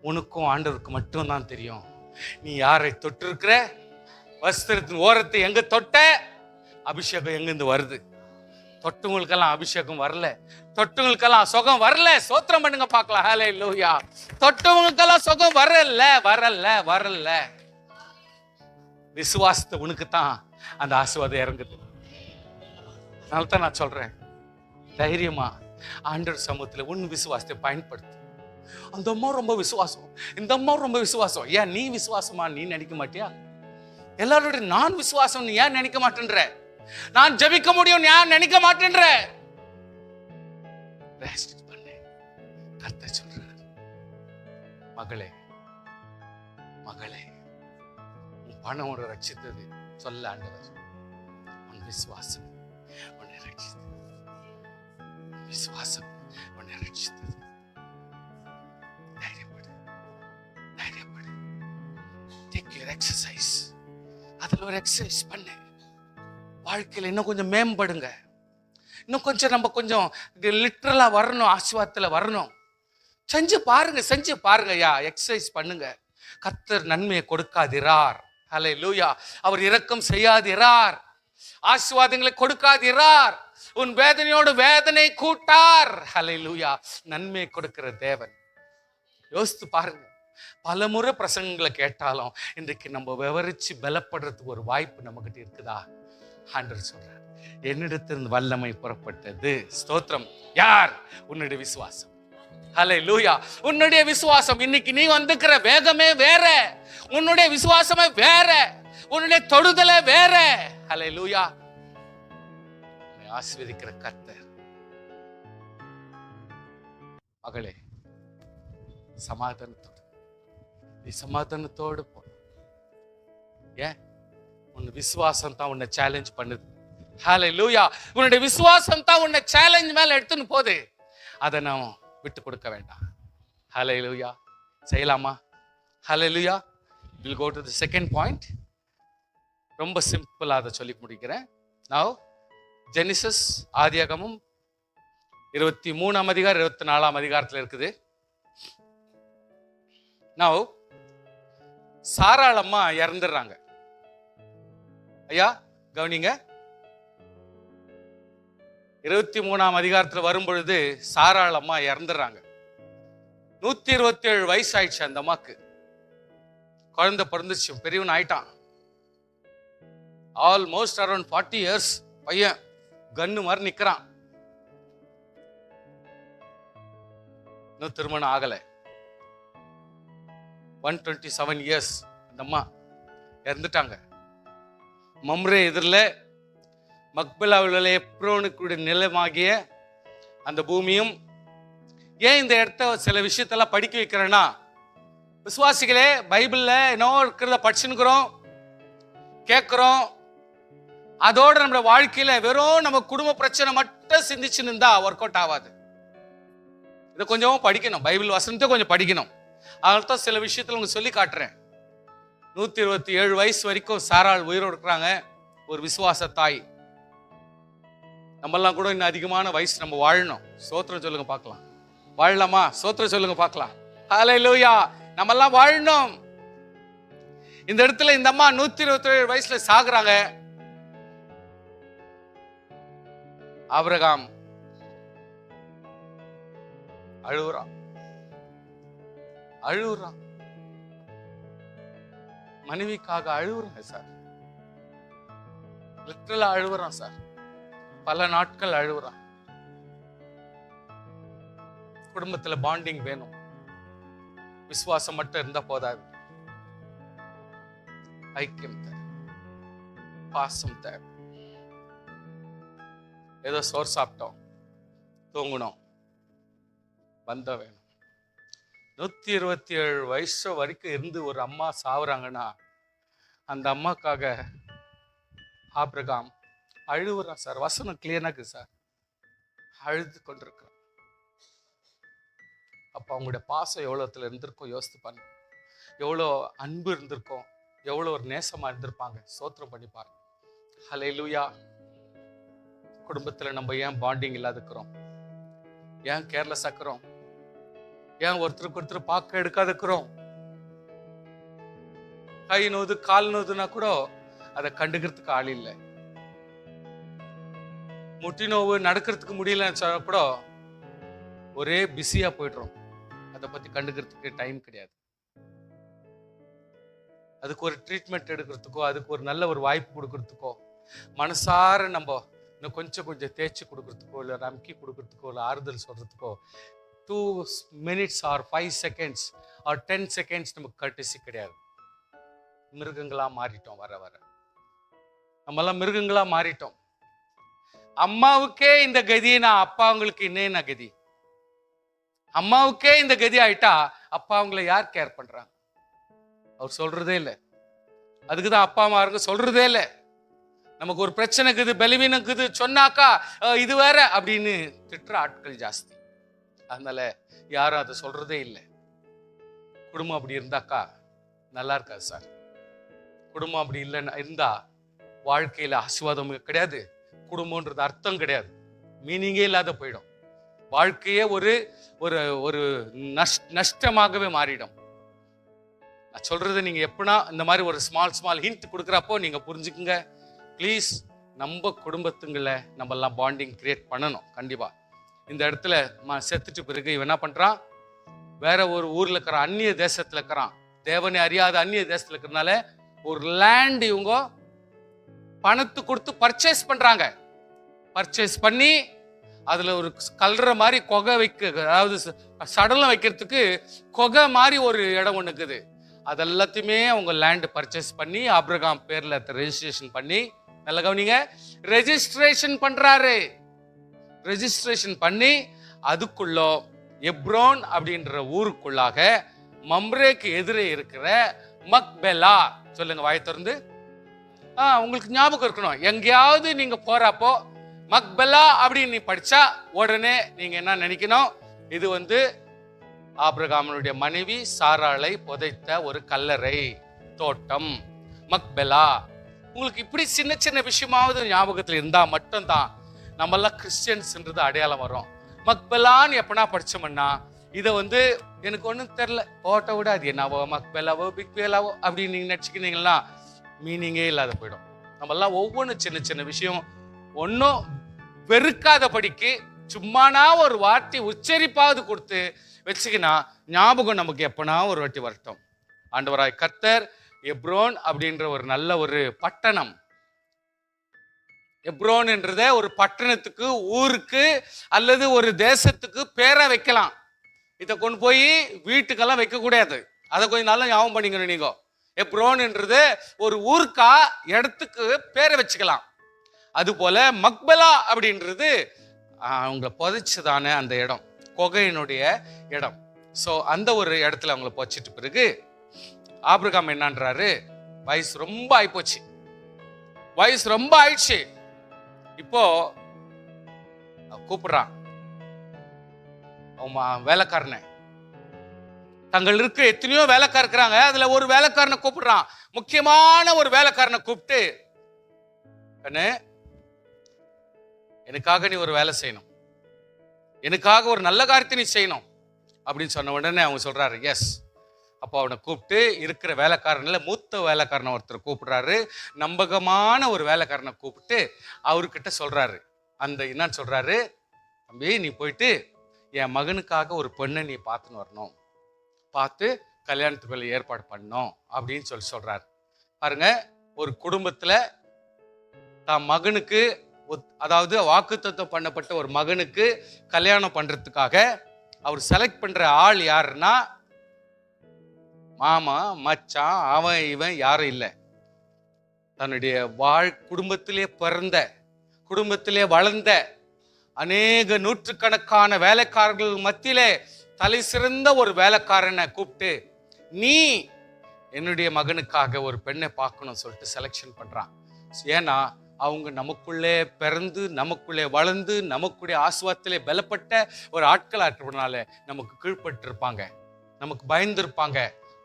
உனக்கும் ஆண்டவருக்கு மட்டும்தான் தெரியும் நீ யாரை தொட்டிருக்கிற. வஸ்திரத்தின் ஓரத்தை எங்க தொட்ட, அபிஷேகம் எங்கிருந்து வருது. தொட்டவங்களுக்கெல்லாம் அபிஷேகம் வரல, தொட்டவங்களுக்கெல்லாம் சுகம் வரல. சோத்திரம் பண்ணுங்க பார்க்கலாம். ஹல்லேலூயா. தொட்டவங்களுக்கெல்லாம் சுகம் வரல. விசுவாசத்தை உனக்கு தான் அந்த ஆசீர்வாதம் இறங்குது. அதனால தான் நான் சொல்றேன், தைரியமா ஆண்டவர் சமூகத்தில் உன் விசுவாசத்தை பயன்படுத்து. அந்த அம்மா ரொம்ப விசுவாசம், இந்த அம்மா ரொம்ப விசுவாசம். ஏன் நீ விசுவாசமா நீ நினைக்க மாட்டியா? எல்லாரோட நான் விசுவாசம் நீ ஏன் நினைக்க மாட்டேன்ற? நான் ஜெபிக்க முடியும் ஏன் நினைக்க மாட்டேன்ற? கர்த்தர் சொல்றார், மகளே உன் பணம் உன்னை ரட்சித்தது சொல்ல ஆண்டவர். உன் விசுவாசம் உன்னை ரட்சித்தது, விசுவாசம் உன்னை ரட்சித்தது. எக்ஸசைஸ், அதுல ஒரு எக்ஸசைஸ் பண்ணு. வாழ்க்கையில இன்னும் கொஞ்சம் மேம்படுங்க. இன்னும் கொஞ்சம் நம்ம கொஞ்சம் லிட்டரலா வரணும், ஆசீர்வாதத்துல வரணும். செஞ்சு பாருங்க யா, எக்ஸசைஸ் பண்ணுங்க. கர்த்தர் நன்மையை கொடுக்காதிரார். ஹல்லேலூயா. அவர் இரக்கம் செய்யாதிரார், ஆசீர்வாதங்களை கொடுக்காதிரார். உன் வேதனையோடு வேதனை கூட்டார். ஹல்லேலூயா. நன்மையை கொடுக்கிற தேவன். யோசித்து பாருங்க. பல முறை பிரசங்கங்களை கேட்டாலும் இன்றைக்கு நம்ம விவரிச்சு பலப்படுறதுக்கு ஒரு வாய்ப்பு நம்மகிட்ட இருக்குதா? ஆண்டவர் சொல்றார், என்னிடத்திலிருந்து வல்லமை புறப்பட்டது. ஸ்தோத்திரம். யார்? உன்னுடைய விசுவாசம். ஹல்லேலூயா. உன்னுடைய விசுவாசம். இன்னைக்கு நீ வந்துக்கிற வேகமே வேற, உன்னுடைய விசுவாசமே வேற, உன்னுடைய தொடுதலே வேற. ஹல்லேலூயா. உன்னை ஆசீர்வதிக்கிற கர்த்தர். மகளே, சமாதானத்தோடு நீ சமாதானத்தோடு போ. ஏன்? உன் விசுவாசம் தான் உன்னை சேலஞ்ச் பண்ணுது. ஹல்லேலூயா. உன்னுடைய விசுவாசம் தான் உன்னை சேலஞ்ச் மேல எடுத்துன்னு போகுது. அதை நான் விட்டு கொடுக்க வேண்டாம். ஹல்லேலூயா. செய்யலாமா? ஹல்லேலூயா. We'll go to the second point. ரொம்ப சிம்பிளா அதை சொல்லி முடிக்கிறேன். Now Genesis, ஆதியாகமம் 23ஆம் அதிகாரம் 24ஆம் அதிகாரத்தில் இருக்குது. Now சாராள் அம்மா இறந்துடுறாங்க. ஐயா கவனிங்க, 23ஆம் அதிகாரத்தில் வரும் பொழுது சாராள் அம்மா இறந்துடுறாங்க. 127 வயசு ஆயிடுச்சு அந்த அம்மாக்கு. குழந்தை பிறந்துச்சு, பெரியவன் ஆயிட்டான். Almost around 40 years. பையன் கன்னு மாதிரி நிக்கிறான். இன்னும் திருமணம் ஆகலை. 127 years அந்த அம்மா இறந்துட்டாங்க. மம்ரே எதிரில் மக்பலாவில் எப்ரோனுக்குடைய நிலமாகிய அந்த பூமியும். ஏன் இந்த இடத்த சில விஷயத்தெல்லாம் படிக்க வைக்கிறேன்னா, விசுவாசிகளே, பைபிள்ல என்ன இருக்கிறத படிச்சுக்கிறோம், கேட்கிறோம். அதோட நம்ம வாழ்க்கையில வெறும் நம்ம குடும்ப பிரச்சனை மட்டும் சிந்திச்சுன்னு இருந்தா ஒர்க் அவுட் ஆகாது. இதை கொஞ்சம் படிக்கணும், பைபிள் வசனத்தை கொஞ்சம் படிக்கணும். அதனால தான் சில விஷயத்துல உங்களுக்கு சொல்லி காட்டுறேன். 127 வயசு வரைக்கும் சாராள் உயிரோடு இருக்கிறாங்க. ஒரு விசுவாச தாய். நம்மெல்லாம் கூட இன்னும் அதிகமான வயசு நம்ம வாழணும். சோத்திரம் சொல்லுங்க பார்க்கலாம். வாழலாமா? சோத்திரம் சொல்லுங்க பார்க்கலாம். ஹல்லேலூயா. நம்மெல்லாம் வாழணும். இந்த இடத்துல இந்த அம்மா 127 வயசுல சாகுறாங்க. ஆபிரகாம் அழுவுறான் அழுவுறான். மனைவிக்காக அழுவுறாங்க சார். லிட்டரலா அழுவுறான் சார். பல நாட்கள் அழுவுறான். குடும்பத்துல பாண்டிங் வேணும். விசுவாசம் மட்டும் இருந்தா போதாது. ஐக்கியம் தேவை, பாசம் தேவை. ஏதோ சோறு சாப்பிட்டோம், தூங்கணும், பந்தம் வேணும். 127 வயசு வரைக்கும் இருந்து ஒரு அம்மா சாவுறாங்கன்னா அந்த அம்மாக்காக ஆபிரகாம் அழுவுறான் சார். வசனம் கிளியராக சார். அழுது கொண்டிருக்கிறான். அப்ப அவங்களுடைய பாசம் எவ்வளவுல இருந்திருக்கும் யோசித்து பாருங்க. எவ்வளோ அன்பு இருந்திருக்கும், எவ்வளோ ஒரு நேசமா இருந்திருப்பாங்க. ஸ்தோத்திரம் பண்ணி பாருங்க. ஹல்லேலூயா. குடும்பத்துல நம்ம ஏன் பாண்டிங் இல்லாதுக்கிறோம்? ஏன் கேர்லெஸ் ஆக்குறோம்? ஏன் ஒருத்தருக்கு ஒருத்தர் பார்க்க எடுக்காதுக்கிறோம்? கை நோது கால் நோதுன்னா கூட அதை கண்டுக்கிறதுக்கு ஆள் இல்லை. முட்டி நோவு நடக்கிறதுக்கு முடியலன்னு கூட ஒரே பிஸியா போயிடுறோம். அதை பத்தி கண்டுக்கிறதுக்கு டைம் கிடையாது. அதுக்கு ஒரு ட்ரீட்மெண்ட் எடுக்கிறதுக்கோ, அதுக்கு ஒரு நல்ல ஒரு வாய்ப்பு கொடுக்கறதுக்கோ, மனசார நம்ம இன்னும் கொஞ்சம் தேய்ச்சி கொடுக்கறதுக்கோ, இல்லை நம்பி கொடுக்கறதுக்கோ, இல்லை ஆறுதல் சொல்றதுக்கோ 2 minutes or 5 seconds or 10 seconds நமக்கு கட்டிசி கிடையாது. மிருகங்களா மாறிட்டோம். வர வர நம்மெல்லாம் மிருகங்களா மாறிட்டோம். அம்மாவுக்கே இந்த கதினா அப்பா அவங்களுக்கு என்ன கதி? அம்மாவுக்கே இந்த கதி ஆயிட்டா அப்பா அவங்களை யார் கேர் பண்றாங்க? அவர் சொல்றதே இல்லை. அதுக்குதான் அப்பா அம்மா சொல்றதே இல்லை. நமக்கு ஒரு பிரச்சனை இருக்குது, பலவீனம் இருக்குது சொன்னாக்கா இது வேற அப்படின்னு திட்டுற ஆட்கள் ஜாஸ்தி. அதனால யாரும் அதை சொல்றதே இல்லை. குடும்பம் அப்படி இருந்தாக்கா நல்லா இருக்காது சார். குடும்பம் அப்படி இல்லைன்னா இருந்தா வாழ்க்கையில ஆசீர்வாதம் கிடையாது. குடும்பம்ன்றது அர்த்தம் கிடையாது, மீனிங்கே இல்லாத போயிடும். வாழ்க்கையே ஒரு ஒரு ஒரு நஷ்டமாகவே மாறிடும். நான் சொல்றது நீங்க எப்படின்னா இந்த மாதிரி ஒரு ஸ்மால் ஹிண்ட் கொடுக்குறப்போ நீங்க புரிஞ்சுக்குங்க ப்ளீஸ். நம்ம குடும்பத்துங்களை நம்ம எல்லாம் பாண்டிங் கிரியேட் பண்ணணும். கண்டிப்பா இந்த இடத்துல செத்துட்டு பிறகு இவன் என்ன பண்றான்? வேற ஒரு ஊர்ல இருக்கிறான், அந்நிய தேசத்துல இருக்கிறான், தேவனை அறியாத அந்நிய தேசத்துல இருக்கிறதுனால ஒரு லேண்ட் இவங்க பணத்து கொடுத்து பர்ச்சேஸ் பண்றாங்க. பர்ச்சேஸ் பண்ணி அதுல ஒரு கல்ற மாதிரி கொகை அதாவது சடலம் வைக்கிறதுக்கு கொகை மாதிரி ஒரு இடம் ஒண்ணு இருக்குது. அதெல்லாத்தையுமே அவங்க லேண்ட் பர்ச்சேஸ் பண்ணி ஆபிரகாம் பேர்ல ரெஜிஸ்ட்ரேஷன் பண்ணி, நல்ல கவனிங்க, ரெஜிஸ்ட்ரேஷன் பண்றாரு. ரெஜிஸ்ட்ரேஷன் பண்ணி அதுக்குள்ள எப்ரோன் அப்படின்ற ஊருக்குள்ளாக மம்ரேக்கு எதிரே இருக்கிற மக்பெலா, சொல்லுங்க வாய் திறந்து. உங்களுக்கு ஞாபகம் இருக்கணும், எங்கேயாவது நீங்க போறப்போ மக்பெலா அப்படின்னு நீ படிச்சா உடனே நீங்க என்ன நினைக்கணும்? இது ஆபிரகாமனுடைய மனைவி சாராளை புதைத்த ஒரு கல்லறை தோட்டம் மக்பெலா. உங்களுக்கு இப்படி சின்ன சின்ன விஷயமாவது ஞாபகத்துல இருந்தா மட்டும்தான் நம்மெல்லாம் கிறிஸ்டியன்ஸ்ன்றது அடையாளம் வரும். மக்பெலான்னு எப்பனா படிச்சோம்னா இதை எனக்கு ஒன்றும் தெரில, போட்டோ விட அது என்னவோ மக்பெலாவோ பிக்பெலாவோ அப்படின்னு நீங்க நினச்சிக்கினீங்கன்னா மீனிங்கே இல்லாத போயிடும். நம்மெல்லாம் ஒவ்வொன்றும் சின்ன சின்ன விஷயம் ஒன்றும் வெறுக்காதபடிக்கு சும்மானா ஒரு வார்த்தை உச்சரிப்பாவது கொடுத்து வச்சுக்கினா ஞாபகம் நமக்கு எப்பனா ஒரு வாட்டி வரட்டும். ஆண்டவராய் கர்த்தர் எப்ரோன் அப்படின்ற ஒரு நல்ல ஒரு பட்டணம், எப்ரோன் என்றத ஒரு பட்டணத்துக்கு, ஊருக்கு அல்லது ஒரு தேசத்துக்கு பேரை வைக்கலாம். இதை கொண்டு போய் வீட்டுக்கெல்லாம் வைக்க கூடாது. அதை கொஞ்சம் நல்லா ஞாபகம் பண்ணிக்கணும். நீங்க எப்ரோன் என்றது ஒரு ஊருக்கா இடத்துக்கு பேரை வச்சுக்கலாம். அது போல மக்பெலா அப்படின்றது அவங்கள புதைச்சதான அந்த இடம், கொகையினுடைய இடம். ஸோ அந்த ஒரு இடத்துல அவங்கள புதைச்சிட்டு பிறகு ஆபிரகாம் என்னன்றாரு, வயசு ரொம்ப ஆயிப்போச்சு, வயசு ரொம்ப ஆயிடுச்சு. இப்போ கூப்பிடுறான் அவன் வேலைக்காரனை. தங்கள் இருக்க எத்தனையோ வேலைக்காரர் இருக்கிறாங்க, அதுல ஒரு வேலைக்காரனை கூப்பிடுறான், முக்கியமான ஒரு வேலைக்காரனை கூப்பிட்டு, கண்ணு எனக்காக நீ ஒரு வேலை செய்யணும், எனக்காக ஒரு நல்ல காரியத்தை நீ செய்யணும் அப்படின்னு சொன்ன உடனே அவங்க சொல்றாரு எஸ். அப்போ அவனை கூப்பிட்டு இருக்கிற வேலைக்காரன்ல மூத்த வேலைக்காரனை ஒருத்தர் கூப்பிடுறாரு, நம்பகமான ஒரு வேலைக்காரனை கூப்பிட்டு அவர்கிட்ட சொல்றாரு, அந்த என்னன்னு சொல்றாரு, தம்பி நீ போயிட்டு என் மகனுக்காக ஒரு பெண்ணை நீ பார்த்துன்னு வரணும், பார்த்து கல்யாணத்துக்குள்ள ஏற்பாடு பண்ணணும் அப்படின்னு சொல்றாரு. பாருங்க, ஒரு குடும்பத்துல தான் மகனுக்கு, அதாவது வாக்குத்தத்தம் பண்ணப்பட்ட ஒரு மகனுக்கு கல்யாணம் பண்றதுக்காக அவர் செலக்ட் பண்ற ஆள் யாருன்னா மாமா, மச்சான், அவன் இவன் யாரும் இல்லை. தன்னுடைய குடும்பத்திலே பிறந்த, குடும்பத்திலே வளர்ந்த அநேக நூற்றுக்கணக்கான வேலைக்காரர்கள் மத்தியிலே தலை சிறந்த ஒரு வேலைக்காரனை கூப்பிட்டு, நீ என்னுடைய மகனுக்காக ஒரு பெண்ணை பார்க்கணும் சொல்லிட்டு செலக்ஷன் பண்றான். ஏன்னா அவங்க நமக்குள்ளே பிறந்து, நமக்குள்ளே வளர்ந்து, நமக்குடைய ஆசுவாத்திலே பலப்பட்ட ஒரு ஆட்களா இருக்கிறதுனால நமக்கு கீழ்பட்டு இருப்பாங்க, நமக்கு பயந்துருப்பாங்க,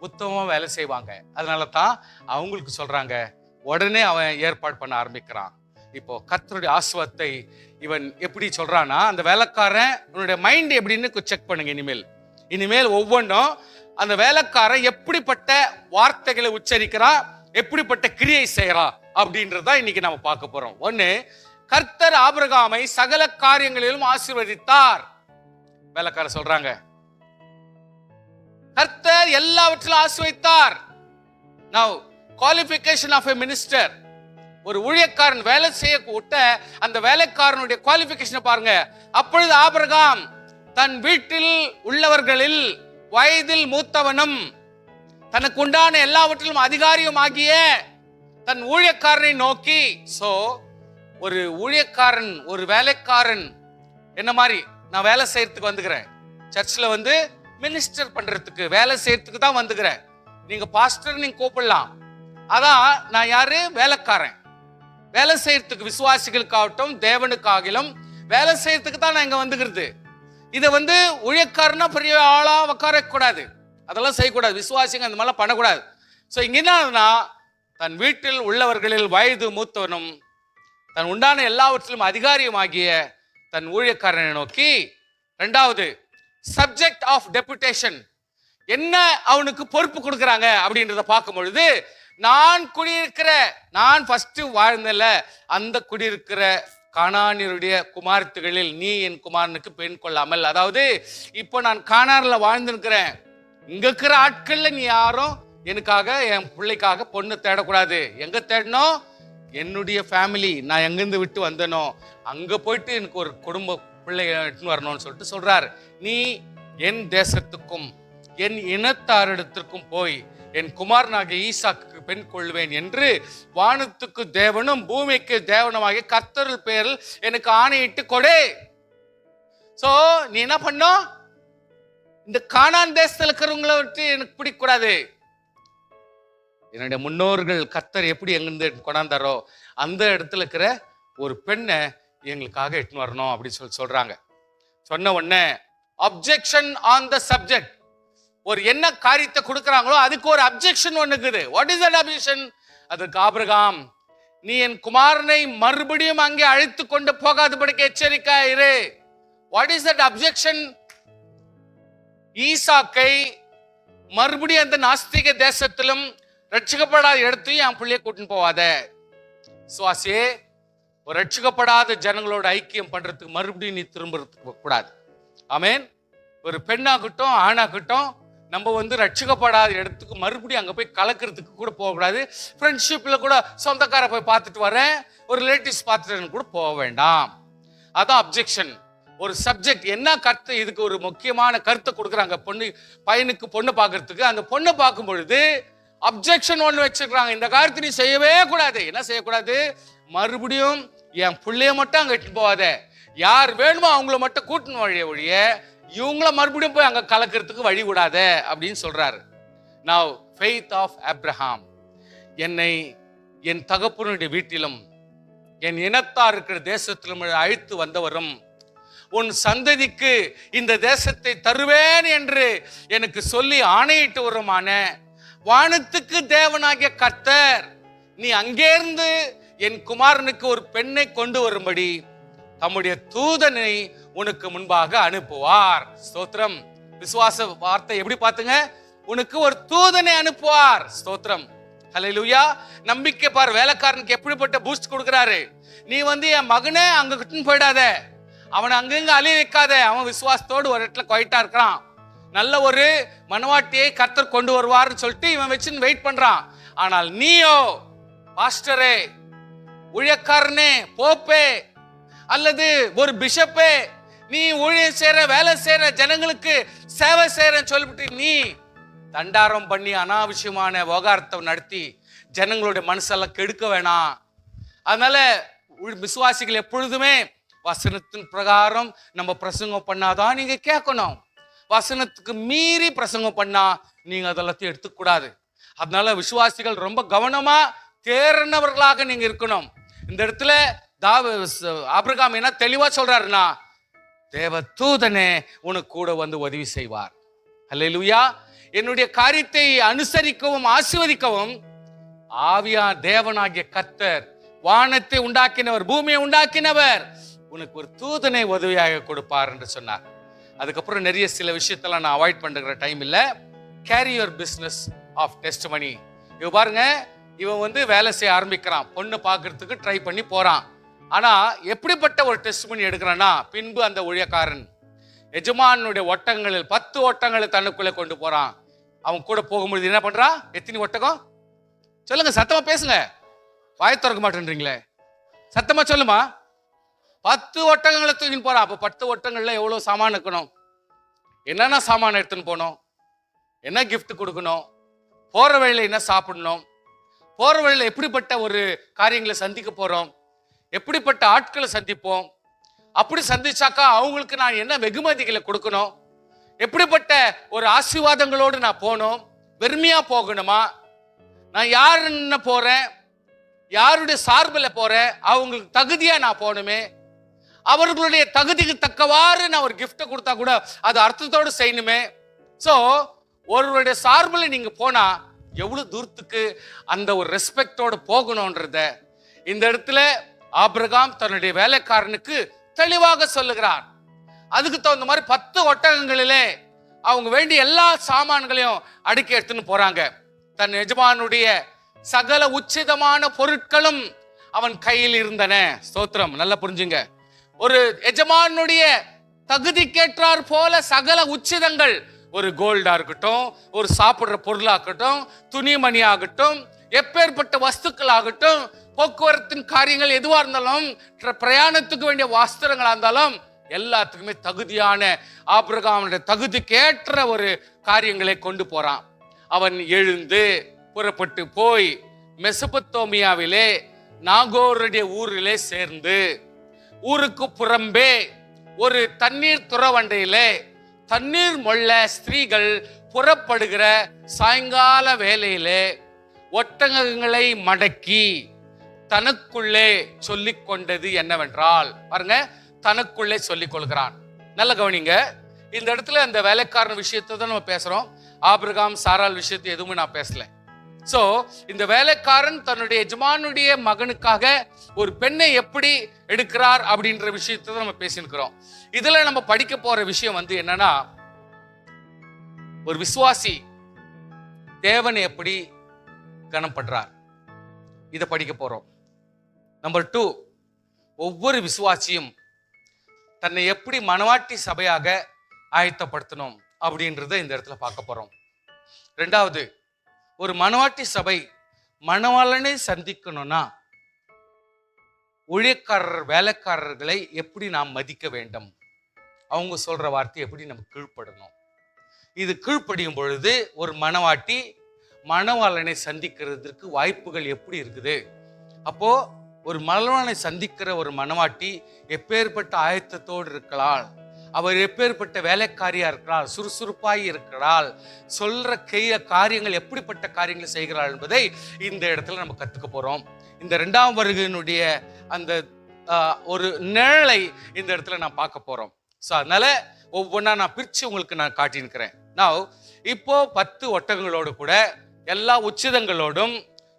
உத்தமமா வேலை செய்வாங்க. அதனால தான் அவங்களுக்கு சொல்றாங்க. உடனே அவன் ஏற்பாடு பண்ண ஆரம்பிக்கிறான். இப்போ கர்த்தருடைய ஆசுவாத்தை இவன் எப்படி சொல்றான்னா, அந்த வேலைக்காரன் உன்னுடைய மைண்ட் எப்படின்னு செக் பண்ணுங்க. இனிமேல் ஒவ்வொன்றும் அந்த வேலைக்காரன் எப்படிப்பட்ட வார்த்தைகளை உச்சரிக்கிறான், எப்படிப்பட்ட கிரியை செய்யறான் அப்படின்றத இன்னைக்கு நம்ம பார்க்க போறோம். ஒண்ணு, கர்த்தர் ஆபிரகாமை சகல காரியங்களிலும் ஆசீர்வதித்தார். வேலைக்காரர் சொல்றாங்க, கர்த்தர் எல்லாவற்றிலும் ஆசீர்வதித்தார். Now, qualification of a minister, ஒரு ஊழியக்காரன் வேலை செய்ய விட்ட அந்த வேலைக்காரனுடைய குவாலிஃபிகேஷனை பாருங்க. அப்பொழுது ஆபிரகாம் தன் வீட்டில் உள்ளவர்களில் வயதில் மூத்தவனும் தனக்கு உண்டான எல்லாவற்றிலும் அதிகாரியும் ஆகிய தன் ஊழியக்காரனை நோக்கி, சோ ஒரு ஊழியக்காரன், ஒரு வேலைக்காரன் என்ன மாதிரி, நான் வேலை செய்யறதுக்கு வந்துக்கிறேன், சர்ச்சில் வந்து மினிஸ்டர் பண்றதுக்கு வேலை செய்யறதுக்கு தான் வந்துக்கிறேன், நீங்க பாஸ்டர் நீங்க கூப்பிடலாம், அதான் நான் யாரு, வேலைக்காரன். வேலை செய்யறதுக்கு, விசுவாசிகளுக்காகட்டும் தேவனுக்காகிலும் வேலை செய்யறதுக்கு தான் நான் இங்க வந்துக்கிறது. இதை வந்து ஊழியக்காரனா பெரிய ஆளா உட்கார கூடாது, அதெல்லாம் செய்யக்கூடாது, விசுவாசிங்க அந்த மாதிரிலாம் பண்ணக்கூடாது. ஸோ இங்க என்னன்னா, தன் வீட்டில் உள்ளவர்களில் வயது மூத்தவனும் தன் உண்டான எல்லாவற்றிலும் அதிகாரியுமாகிய தன் ஊழியக்காரனை நோக்கி, ரெண்டாவது சப்ஜெக்ட் ஆஃப் டெபுடேஷன், என்ன அவனுக்கு பொறுப்பு கொடுக்குறாங்க அப்படின்றத பார்க்கும் பொழுது, நான் குடியிருக்கிற, நான் ஃபர்ஸ்ட் வாழ்ந்தல அந்த குடியிருக்கிற கானானியருடைய குமாரத்துகளில் நீ என் குமாரனுக்கு பெண் கொள்ளாமல், அதாவது இப்போ நான் கானான்ல வாழ்ந்துருக்கிறேன், இங்க இருக்கிற ஆட்கள்ல நீ யாரும் எனக்காக, என் பிள்ளைக்காக பொண்ணு தேடக்கூடாது. எங்க தேடணும், என்னுடைய ஃபேமிலி, நான் எங்கிருந்து விட்டு வந்தனோ அங்க போயிட்டு எனக்கு ஒரு குடும்ப பிள்ளை எடுத்துன்னு வரணும்னு சொல்லிட்டு சொல்றாரு. நீ என் தேசத்துக்கும் என் இனத்தாரிடத்திற்கும் போய் என் குமாரனாகிய ஈசாக்கு பெண் கொள்வேன் என்று வானத்துக்கு தேவனும் பூமிக்கு தேவனுமாகிய கர்த்தர் பேரில் எனக்கு ஆணையிட்டு கொடு. சோ நீ என்ன பண்ணும், இந்த கானான் தேசத்துல இருக்கிறவங்களை விட்டு எனக்கு பிடிக்கூடாது, என்னுடைய முன்னோர்கள் கர்த்தர் எப்படி எங்கிருந்து கொண்டாந்தாரோ அந்த இடத்துல இருக்கிற ஒரு பெண்ணை எங்களுக்காக எட்டுன்னு வரணும் அப்படின்னு சொல்றாங்க. சொன்ன உடனே அப்ஜெக்ஷன் ஆன் த சப்ஜெக்ட், ஒரு என்ன காரியத்தை கொடுக்குறாங்களோ அதுக்கு ஒரு அப்ஜெக்ஷன் ஒன்று இருக்குது. What is that objection? அதுக்கு ஆபிரகாம், நீ என் குமாரனை மறுபடியும் அங்கே அழைத்து கொண்டு போகாதபடிக்கு எச்சரிக்கை இரு. What is that objection? ஈசாக்கை மறுபடியும் அந்த நாஸ்திக தேசத்திலும் ரட்சிக்கப்படாத இடத்தையும் என் பிள்ளைய கூட்டின்னு போவாத. சுவாசியே, ஒரு ரட்சிக்கப்படாத ஜனங்களோட ஐக்கியம் பண்றதுக்கு மறுபடியும் நீ திரும்புறதுக்கு கூடாது. ஆமேன். ஒரு பெண்ணாகட்டும் ஆணாகட்டும், நம்ம வந்து ரட்சிக்கப்படாத இடத்துக்கு மறுபடியும் அங்கே போய் கலக்கிறதுக்கு கூட போகக்கூடாது. ஃப்ரெண்ட்ஷிப்பில் கூட சொந்தக்கார போய் பார்த்துட்டு வரேன், ஒரு ரிலேட்டிவ்ஸ் பார்த்துட்டு கூட போக வேண்டாம். அதான் அப்ஜெக்ஷன். ஒரு சப்ஜெக்ட் என்ன கருத்து, இதுக்கு ஒரு முக்கியமான கருத்தை கொடுக்குறாங்க. பையனுக்கு பொண்ணு பார்க்கறதுக்கு, அந்த பொண்ணை பார்க்கும் பொழுது அப்ஜெக்ஷன் ஒன்று வச்சிருக்காங்க. இந்த காரியத்தை நீ செய்யவே கூடாது. என்ன செய்யக்கூடாது? மறுபடியும் என் பிள்ளைய மட்டும் அங்கே இட்டு போகாத, யார் வேணுமோ அவங்கள மட்டும் கூட்டணும் ஒழிய இவங்கள மறுபடியும் போய் அங்க கலக்கிறதுக்கு வழி கூடாத அப்படின்னு சொல்றாரு. Now faith of Abraham, என்னை என் தகப்பனுடைய வீட்டிலும் என் இனத்தார் இருக்கிற தேசத்திலும் அழைத்து வந்தவரும், உன் சந்ததிக்கு இந்த தேசத்தை தருவேன் என்று எனக்கு சொல்லி ஆணையிட்டு வருமான வானத்துக்கு தேவனாகிய கர்த்தர், நீ அங்கேருந்து என் குமாரனுக்கு ஒரு பெண்ணை கொண்டு வரும்படி தம்முடைய தூதனை உனக்கு முன்பாக அனுப்புவார். ஸ்தோத்திரம். விசுவாச வார்த்தை எப்படி பாத்துங்க, உனக்கு ஒரு தூதனை அனுப்புவார். ஸ்தோத்திரம். ஹல்லேலூயா. நம்பிக்கை பார். வேலைக்காரனுக்கு எப்படிப்பட்ட பூஸ்ட் கொடுக்கிறாரு. நீ வந்து என் மகனே அங்க கிட்டுன்னு போயிடாத, அவனை அங்கங்க அழிய வைக்காத. அவன் விசுவாசத்தோடு ஒரு இடத்துல குவைட்டா இருக்கிறான். நல்ல ஒரு மனவாட்டியை கர்த்தர் கொண்டு வருவார்னு சொல்லிட்டு இவன் வச்சு வெயிட் பண்றான். ஆனால் நீயோ பாஸ்டரே, ஊழியக்காரனே, போப்பே அல்லது ஒரு பிஷப்பே, நீ ஊழியம் செய்யற, வேலை செய்யற, ஜனங்களுக்கு சேவை செய்யறன்னு சொல்லிவிட்டு நீ தண்டாரம் பண்ணி அனாவசியமான விவகாரத்தை நடத்தி ஜனங்களுடைய மனசெல்லாம் கெடுக்க வேணாம். அதனால விசுவாசிகள் எப்பொழுதுமே வசனத்தின் பிரகாரம் நம்ம பிரசங்கம் பண்ணாதான் நீங்க கேட்கணும். வசனத்துக்கு மீறி பிரசங்கம் பண்ணா நீங்க அதெல்லாத்தையும் எடுத்துக்கூடாது. அதனால விசுவாசிகள் ரொம்ப கவனமா தேர்ந்தவர்களாக நீங்க இருக்கணும். இந்த இடத்துல ஆபிரகாம் என்ன தெளிவா சொல்றாருன்னா, தேவ தூதனே உனக்கு கூட வந்து உதவி செய்வார். அல்லேலூயா. என்னுடைய காரியத்தை அனுசரிக்கவும் ஆசீர்வதிக்கவும் ஆவியா தேவனாகிய கர்த்தர், வானத்தை உண்டாக்கினவர், பூமியை உண்டாக்கினவர், உனக்கு ஒரு தூதனை உதவியாக கொடுப்பார் என்று சொன்னார். அதுக்கப்புறம் நிறைய சில விஷயத்தெல்லாம் நான் அவாய்ட் பண்ணுற டைம் இல்லை. Carry your business of testimony. இவ பாருங்க, இவன் வந்து வேலை செய்ய ஆரம்பிக்கிறான், பொண்ணு பார்க்கறதுக்கு ட்ரை பண்ணி போறான். ஆனா எப்படிப்பட்ட ஒரு டெஸ்டிமனி எடுக்கிறான்னா, பின்பு அந்த ஊழியக்காரன் எஜமானுடைய ஒட்டங்களில் 10 ஒட்டங்களை தன்னுக்குள்ளே கொண்டு போறான். அவன் கூட போகும்பொழுது என்ன பண்றான்? எத்தனை ஒட்டகம் சொல்லுங்க, சத்தமா பேசுங்க, வாய் திறக்க மாட்டேன்றீங்களே, சத்தமா சொல்லுமா. 10 ஒட்டகங்களை தூக்கின்னு போறான். அப்ப 10 ஒட்டகங்கள்ல எவ்வளவு சாமான் இருக்கணும், என்னென்ன சாமான் எடுத்துன்னு போனோம், என்ன கிஃப்ட் கொடுக்கணும், போற வழியில என்ன சாப்பிடணும், போற வழியில எப்படிப்பட்ட ஒரு காரியங்களை சந்திக்க போறோம், எப்படிப்பட்ட ஆட்களை சந்திப்போம், அப்படி சந்திச்சாக்கா அவங்களுக்கு நான் என்ன வெகுமதிகளை கொடுக்கணும், எப்படிப்பட்ட ஒரு ஆசீர்வாதங்களோடு நான் போனோம், வெறுமையா போகணுமா, நான் யாருன்னு போறேன், யாருடைய சார்பில் போறேன், அவங்களுக்கு தகுதியா நான் போகணுமே, அவர்களுடைய தகுதிக்கு தக்கவாறு நான் ஒரு கிஃப்ட் கொடுத்தா கூட அது அர்த்தத்தோடு செய்யணுமே. சோ ஒருவருடைய சார்பில் நீங்க போனா எவ்வளவு தூரத்துக்கு அந்த ஒரு ரெஸ்பெக்டோடு போகணும்ன்றத இந்த இடத்துல ஆபிரகாம் தன்னுடைய வேலைக்காரனுக்கு தெளிவாக சொல்லுகிறார். அதுக்கு தகுந்த மாதிரி 10 ஒட்டகங்களிலே அவங்க வேண்டிய எல்லா சாமான்களையும் அடுக்கி எடுத்துன்னு போறாங்க. தன் எஜமானுடைய சகல உச்சிதமான பொருட்களும் அவன் கையில் இருந்தன. ஸ்தோத்திரம். நல்லா புரிஞ்சுங்க. ஒரு எஜமானுடைய தகுதிக்கேற்றார் போல சகல உச்சிதங்கள், ஒரு கோல்டா இருக்கட்டும், ஒரு சாப்பிடுற பொருளா இருக்கட்டும், துணிமணி ஆகட்டும், எப்பேற்பட்ட வஸ்துக்கள் ஆகட்டும், போக்குவரத்தின் காரியங்கள் எதுவா இருந்தாலும், பிரயாணத்துக்கு வேண்டிய வஸ்திரங்களா இருந்தாலும், எல்லாத்துக்குமே தகுதியான ஆபிரகாமுடைய தகுதிக்கு ஏற்ற ஒரு காரியங்களை கொண்டு போறான். அவன் எழுந்து புறப்பட்டு போய் மெசபத்தோமியாவிலே நாகோருடைய ஊரிலே சேர்ந்து, ஊருக்கு புறம்பே ஒரு தண்ணீர் துறவண்டையிலே தண்ணீர் மொள்ள ஸ்திரீகள் புறப்படுகிற சாயங்கால வேளையிலே ஒட்டகங்களை மடக்கி தனக்குள்ளே சொல்லிக் கொண்டது என்னவென்றால், பாருங்க, தனக்குள்ளே சொல்லிக் கொள்கிறான். நல்ல கவனிங்க. இந்த இடத்துல அந்த வேலைக்காரன் விஷயத்தை தான் நம்ம பேசுறோம். ஆபிரகாம் சாராள் விஷயத்தை எதுவுமே நான் பேசல. சோ இந்த வேலைக்காரன் தன்னுடைய எஜமானுடைய மகனுக்காக ஒரு பெண்ணை எப்படி எடுக்கிறார் அப்படின்ற விஷயத்தை தான் நம்ம பேசியிருக்கிறோம். இதுல நம்ம படிக்க போற விஷயம் வந்து என்னன்னா, ஒரு விசுவாசி தேவனை எப்படி கனப்படுறார், இதை படிக்க போறோம். நம்பர் 2, ஒவ்வொரு விசுவாசியும் தன்னை எப்படி மனவாட்டி சபையாக ஆயத்தப்படுத்தணும் அப்படின்றத இந்த இடத்துல பார்க்க போறோம். 2வது, ஒரு மனவாட்டி சபை மணவாளனை சந்திக்கணும்னா ஊழியக்காரர் வேலைக்காரர்களை எப்படி நாம் மதிக்க வேண்டும், அவங்க சொல்ற வார்த்தை எப்படி நம்ம கீழ்ப்படணும். இது கீழ்ப்படியும் பொழுது ஒரு மணவாட்டி மணவாளனை சந்திக்கிறதுக்கு வாய்ப்புகள் எப்படி இருக்குது. அப்போ ஒரு மணவாளனை சந்திக்கிற ஒரு மணவாட்டி எப்பேற்பட்ட ஆயத்தத்தோடு இருக்கிறாள், அவர் எப்பேற்பட்ட வேலைக்காரியா இருக்கிறாள், சுறுசுறுப்பாய் இருக்கிறாள், சொல்ற காரியங்கள் எப்படிப்பட்ட காரியங்களை செய்கிறாள் என்பதை இந்த இடத்துல நம்ம கத்துக்க போறோம். இந்த 2ஆம் வருகையினுடைய அந்த ஒரு நிழலை இந்த இடத்துல நான் பார்க்க போறோம். ஸோ அதனால ஒவ்வொன்றா நான் பிரிச்சு உங்களுக்கு நான் காட்டியிருக்கிறேன். நான் இப்போ 10 ஒட்டகங்களோடு கூட எல்லா உச்சிதங்களோடும்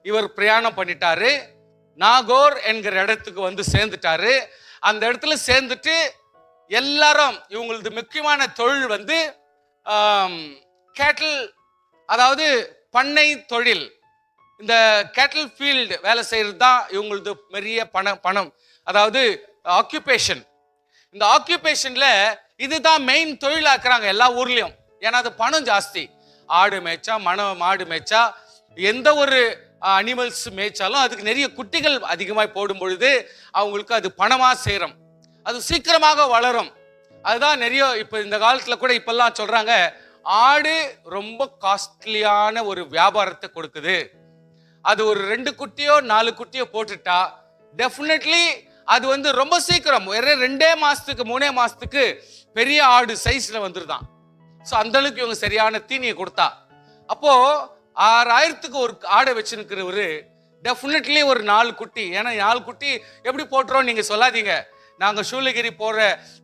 இவர் பிரயாணம் பண்ணிட்டாரு. நாகோர் என்கிற இடத்துக்கு வந்து சேர்ந்துட்டாரு. அந்த இடத்துல சேர்ந்துட்டு எல்லாரும் இவங்களது முக்கியமான தொழில் வந்து கேட்டில், அதாவது பண்ணை தொழில். இந்த கேட்டில் ஃபீல்டு வேலை செய்யறது தான் இவங்களது பெரிய பணம், அதாவது ஆக்குபேஷன். இந்த ஆக்கியூபேஷன்ல இதுதான் மெயின் தொழிலா இருக்கிறாங்க எல்லா ஊர்லயும். ஏன்னா அது பணம் ஜாஸ்தி. ஆடு மேய்ச்சா, மாடு மேய்ச்சா, எந்த ஒரு அனிமல்ஸ் மேய்ச்சாலும் அதுக்கு நிறைய குட்டிகள் அதிகமாக போடும் பொழுது அவங்களுக்கு அது பணமா சேரும், அது சீக்கிரமாக வளரும். அதுதான் நிறைய இப்ப இந்த காலத்துல கூட இப்பெல்லாம் சொல்றாங்க, ஆடு ரொம்ப காஸ்ட்லியான ஒரு வியாபாரத்தை கொடுக்குது. அது ஒரு 2 குட்டியோ 4 குட்டியோ போட்டுட்டா டெஃபினெட்லி அது ரொம்ப சீக்கிரம் 2 மாசத்துக்கு 3 மாசத்துக்கு பெரிய ஆடு சைஸ்ல வந்துருதான். ஸோ அந்த அளவுக்கு இவங்க சரியான தீனியை கொடுத்தா, அப்போ 6000க்கு ஒரு ஆடை வச்சுருக்கிறவரு டெஃபினெட்லி ஒரு 4 குட்டி, ஏன்னா 4 குட்டி எப்படி போட்டுறோம் நீங்க சொல்லாதீங்க. நாங்க சூளகிரி போற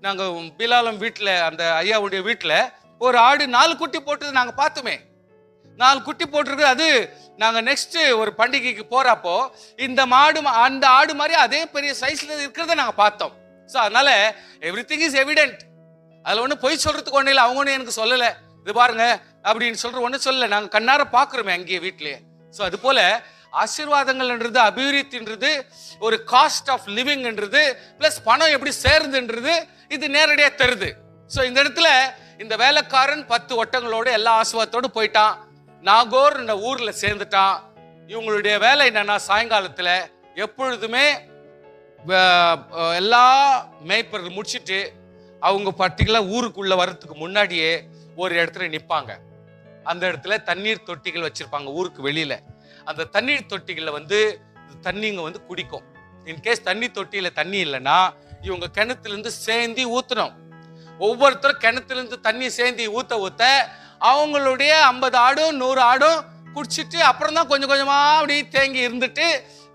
நாங்க பிலாலம் வீட்டுல, அந்த ஐயாவுடைய வீட்டுல ஒரு ஆடு 4 குட்டி போட்டது நாங்க பார்த்தோமே. 4 குட்டி போட்டிருக்கு. அது நாங்க நெக்ஸ்ட் ஒரு பண்டிகைக்கு போறப்போ இந்த மாடு அந்த ஆடு மாதிரி அதே பெரிய சைஸ்ல இருக்கிறத நாங்க பார்த்தோம். ஸோ அதனால எவ்ரிதிங் இஸ் எவிடென்ட். அதுல ஒண்ணு பொய் சொல்றதுக்கு ஒண்ணு இல்லை. அவங்க ஒண்ணு எனக்கு சொல்லலை, இது பாருங்க அப்படின்னு சொல்ற ஒண்ணு சொல்லலை, நாங்க கண்ணார பாக்குறோமே அங்கேயே வீட்லயே. ஸோ அது போல ஆசீர்வாதங்கள்ன்றது, அபிவிருத்தின்றது, ஒரு காஸ்ட் ஆஃப் லிவிங்ன்றது, பிளஸ் பணம் எப்படி சேர்ந்துன்றது இது நேரடியா தருது. ஸோ இந்த இடத்துல இந்த வேலைக்காரன் 10 ஒட்டங்களோடு எல்லா ஆசீர்வாதத்தோடு போயிட்டான். நாகோர் இந்த ஊர்ல சேர்ந்துட்டான். இவங்களுடைய வேலை என்னன்னா, சாயங்காலத்துல எப்பொழுதுமே எல்லா மேய்ப்பர்கள் முடிச்சுட்டு அவங்க பர்டிகுலர் ஊருக்குள்ள வர்றதுக்கு முன்னாடியே ஒரு இடத்துல நிற்பாங்க. அந்த இடத்துல தண்ணீர் தொட்டிகள் வச்சிருப்பாங்க ஊருக்கு வெளியில. அந்த தண்ணீர் தொட்டிகளை தண்ணிங்க குடிக்கும். இன்கேஸ் தண்ணி தொட்டியில தண்ணி இல்லைன்னா இவங்க கிணத்துல இருந்து சேர்ந்து ஊத்தணும். ஒவ்வொருத்தரும் கிணத்துல இருந்து தண்ணி சேர்ந்து ஊத்த அவங்களுடைய 50 ஆடும் 100 ஆடும் குடிச்சிட்டு அப்புறம் தான் கொஞ்சம் கொஞ்சமா அப்படி தேங்கி இருந்துட்டு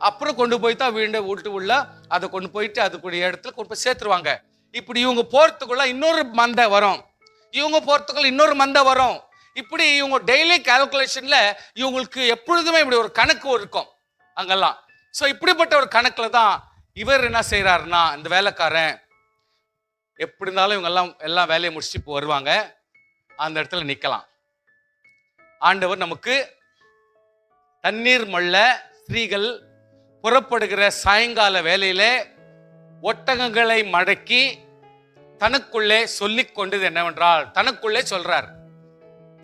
அப்புறம் கொண்டு போய் தான் வீட்டு உள்ள அதை கொண்டு போயிட்டு அதுக்குரிய இடத்துல கொண்டு போய் சேர்த்துருவாங்க. இப்படி இவங்க போறதுக்குள்ள இன்னொரு மந்தை வரும், இவங்க போறதுக்குள்ள இன்னொரு மந்தை வரும். இப்படி இவங்க டெய்லி கால்குலேஷன்ல இவங்களுக்கு எப்பொழுதுமே இப்படி ஒரு கணக்கு இருக்கும் அங்கெல்லாம். ஸோ இப்படிப்பட்ட ஒரு கணக்குல தான் இவர் என்ன செய்யறாருன்னா, இந்த வேலைக்காரன் எப்படி இருந்தாலும் இவங்க எல்லாம் வேலையை முடிச்சுட்டு இப்போ வருவாங்க, அந்த இடத்துல நிக்கலாம். ஆண்டவர் நமக்கு தண்ணீர் மல்ல ஸ்திரீகள் புறப்படுகிற சாயங்கால வேலையில ஒட்டகங்களை மடக்கி தனக்குள்ளே சொல்லிக் கொண்டது என்னவென்றால், தனக்குள்ளே சொல்றார்.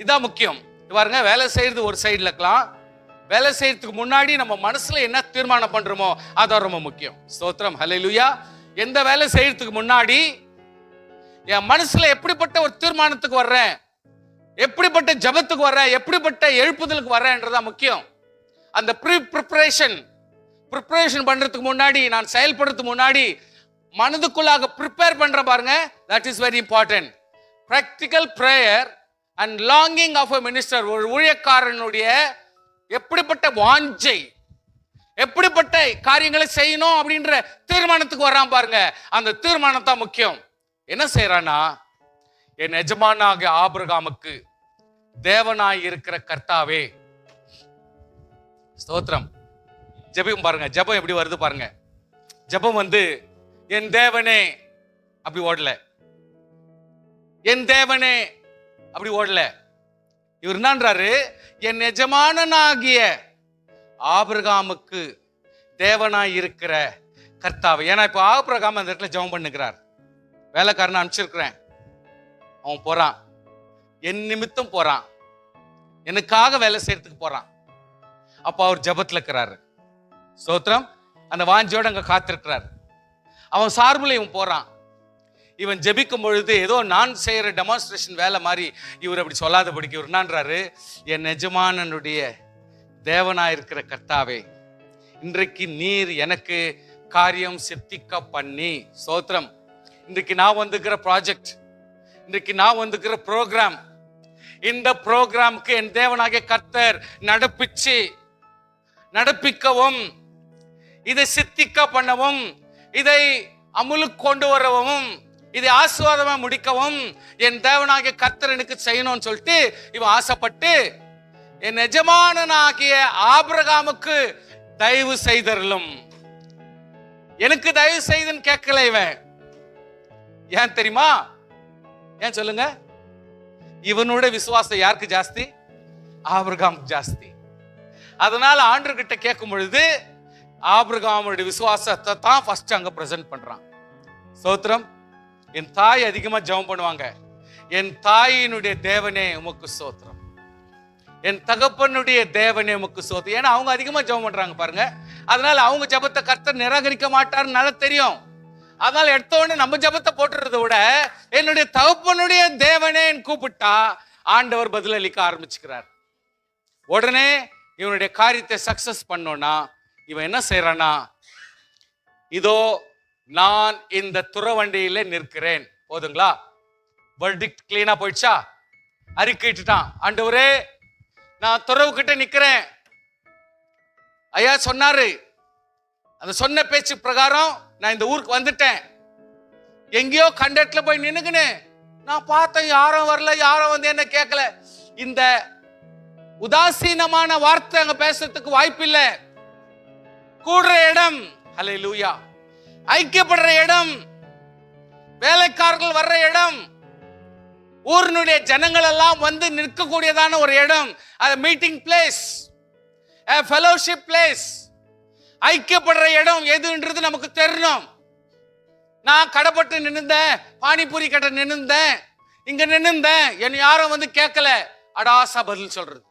இதான் முக்கியம். பாருங்க, வேலை செய்யறது ஒரு சைடுல இருக்கலாம், வேலை செய்யறதுக்கு முன்னாடி நம்ம மனசுல என்ன தீர்மானம் பண்றோமோ அதான் ரொம்ப முக்கியம். ஸ்தோத்திரம், ஹல்லேலூயா. எந்த வேலை செய்யறதுக்கு முன்னாடி என் மனசுல எப்படிப்பட்ட ஒரு தீர்மானத்துக்கு வர்றேன், எப்படிப்பட்ட ஜபத்துக்கு வர்றேன், எப்படிப்பட்ட எழுப்புதலுக்கு வர்றேன்றதா முக்கியம். அந்த ப்ரிப்பரேஷன் பண்றதுக்கு முன்னாடி, நான் செயல்படுறதுக்கு முன்னாடி மனதுக்குள்ளாக ப்ரிப்பேர் பண்ற பாருங்க, that is very important. Practical prayer and longing of a minister, ஒரு ஊழியக்காரனுடைய எப்படிப்பட்ட வாஞ்சை, எப்படிப்பட்ட காரியங்களை செய்யணும் அப்படின்ற தீர்மானத்துக்கு வர்றான் பாருங்க, அந்த தீர்மானம் தான் முக்கியம். என்ன செய்யறானா, என் எஜமானாகிய ஆபிரகாமுக்கு தேவனாய் இருக்கிற கர்த்தாவே, ஸ்தோத்திரம். ஜெபம் பாருங்க, ஜெபம் எப்படி வருது பாருங்க. ஜெபம் என் தேவனே அப்படி ஓடல, என் தேவனே அப்படி ஓடல. இவர் என்னன்றாரு, என் எஜமானனாகிய ஆபிரகாமுக்கு தேவனாய் இருக்கிற கர்த்தாவே. ஏன்னா இப்ப ஆபிரகாம் அந்த இடத்துல ஜெபம் பண்ணுகிறார். வேலைக்காரனை அனுப்பிச்சிருக்கிறேன், அவன் போறான், என் நிமித்தம் போறான், எனக்காக வேலை செய்யறதுக்கு போறான். அப்ப அவர் ஜெபத்துல இருக்கிறாரு. ஸ்தோத்திரம். அந்த வாஞ்சியோட அங்க காத்திருக்கிறார். அவன் சார்பில் இவன் போறான். இவன் ஜெபிக்கும் பொழுது ஏதோ நான் செய்யற டெமான்ஸ்ட்ரேஷன் வேலை மாதிரி இவர் அப்படி சொல்லாதபடிக்கு இவர் என்னன்றாரு, என் எஜமானனுடைய தேவனாயிருக்கிற கர்த்தாவே, இன்றைக்கு நீர் எனக்கு காரியம் சித்திக்க பண்ணி. ஸ்தோத்திரம். இன்றைக்கு நான் வந்துக்கிற ப்ராஜெக்ட், இன்றைக்கு நான் வந்துக்கிற ப்ரோக்ராம், இந்த ப்ரோக்ராமுக்கு என் தேவனாகிய கர்த்தர் நடப்பிக்கவும், இதை சித்திக்க பண்ணவும், இதை அமுலுக்கு கொண்டு வரவும், இதை ஆசீர்வாதமா முடிக்கவும் என் தேவனாகிய கர்த்தர் எனக்கு செய்யணும்னு சொல்லிட்டு இவன் ஆசைப்பட்டு, என் எஜமானனாகிய ஆபிரகாமுக்கு தயவு செய்தருளும், எனக்கு தயவு செய்துன்னு கேட்கல இவன். ஏன் தெரியுமா? ஏன் சொல்லுங்க? இவனோட விசுவாசம் யாருக்கு ஜாஸ்தி? ஆபிரகாமுக்கு ஜாஸ்தி. அதனால ஆண்டவர்கிட்ட கேட்கும் பொழுது ஆபிரகாமுடைய விசுவாசத்தை தான் ஃபர்ஸ்ட் அங்க பிரசன்ட் பண்றான். ஸ்தோத்திரம். என் தாய் அதிகமா ஜெபம் பண்ணுவாங்க. என் தாயினுடைய தேவனே உமக்கு ஸ்தோத்திரம், என் தகப்பனுடைய தேவனே உமக்கு ஸ்தோத்திரம். ஏன்னா அவங்க அதிகமா ஜெபம் பண்றாங்க பாருங்க. அதனால அவங்க ஜெபத்தை கர்த்தர் நிராகரிக்க மாட்டாருன்னு நல்லா தெரியும். அதனால எடுத்த உடனே நம்ம ஜெபத்தை போட்டுறதை விட என்னுடைய தகப்பனுடைய தேவனே கூப்பிட்டா ஆண்டவர் பதிலளிக்க ஆரம்பிச்சுக்கிறார். உடனே இவனுடைய காரியத்தை சக்சஸ் பண்ணோம்னா இவன் என்ன செய்யறானா, இதோ நான் இந்த துறவண்டியில நிற்கிறேன். போதுங்களா? வெர்டிக்ட் கிளீனா போயிடுச்சா? அறிக்கைட்டான், ஆண்டவரே நான் துறவு கிட்ட நிக்கிறேன். ஐயா சொன்னாரு, அந்த சொன்ன பேச்சு பிரகாரம் நான் இந்த ஊருக்கு வந்துட்டேன். எங்கேயோ கண்டத்துல போய் நின்னுக்குனேன். நான் பார்த்தேன், யாரும் வரல, யாரும் வந்து என்ன கேட்கல. இந்த உதாசீனமான வார்த்தை அங்க பேசுறதுக்கு வாய்ப்பில்லை. கூடுற இடம், ஹல்லேலூயா, ஐக்கியப்படுற இடம், வேலைக்காரர்கள் வர்ற இடம், ஊரினுடைய ஜனங்கள் எல்லாம் வந்து நிற்கக்கூடியதான ஒரு இடம், அது மீட்டிங் பிளேஸ், ஃபெலோஷிப் பிளேஸ், ஐக்கியப்படுற இடம் எதுன்றது நமக்கு தெரியணும். நான் கடைப்பட்டு நின்னுந்தேன், பானிபூரி கடை நின்னுந்தேன், இங்க நின்னுந்தேன், என்ன யாரும் வந்து கேட்கல, அடாசா பதில் சொல்றது.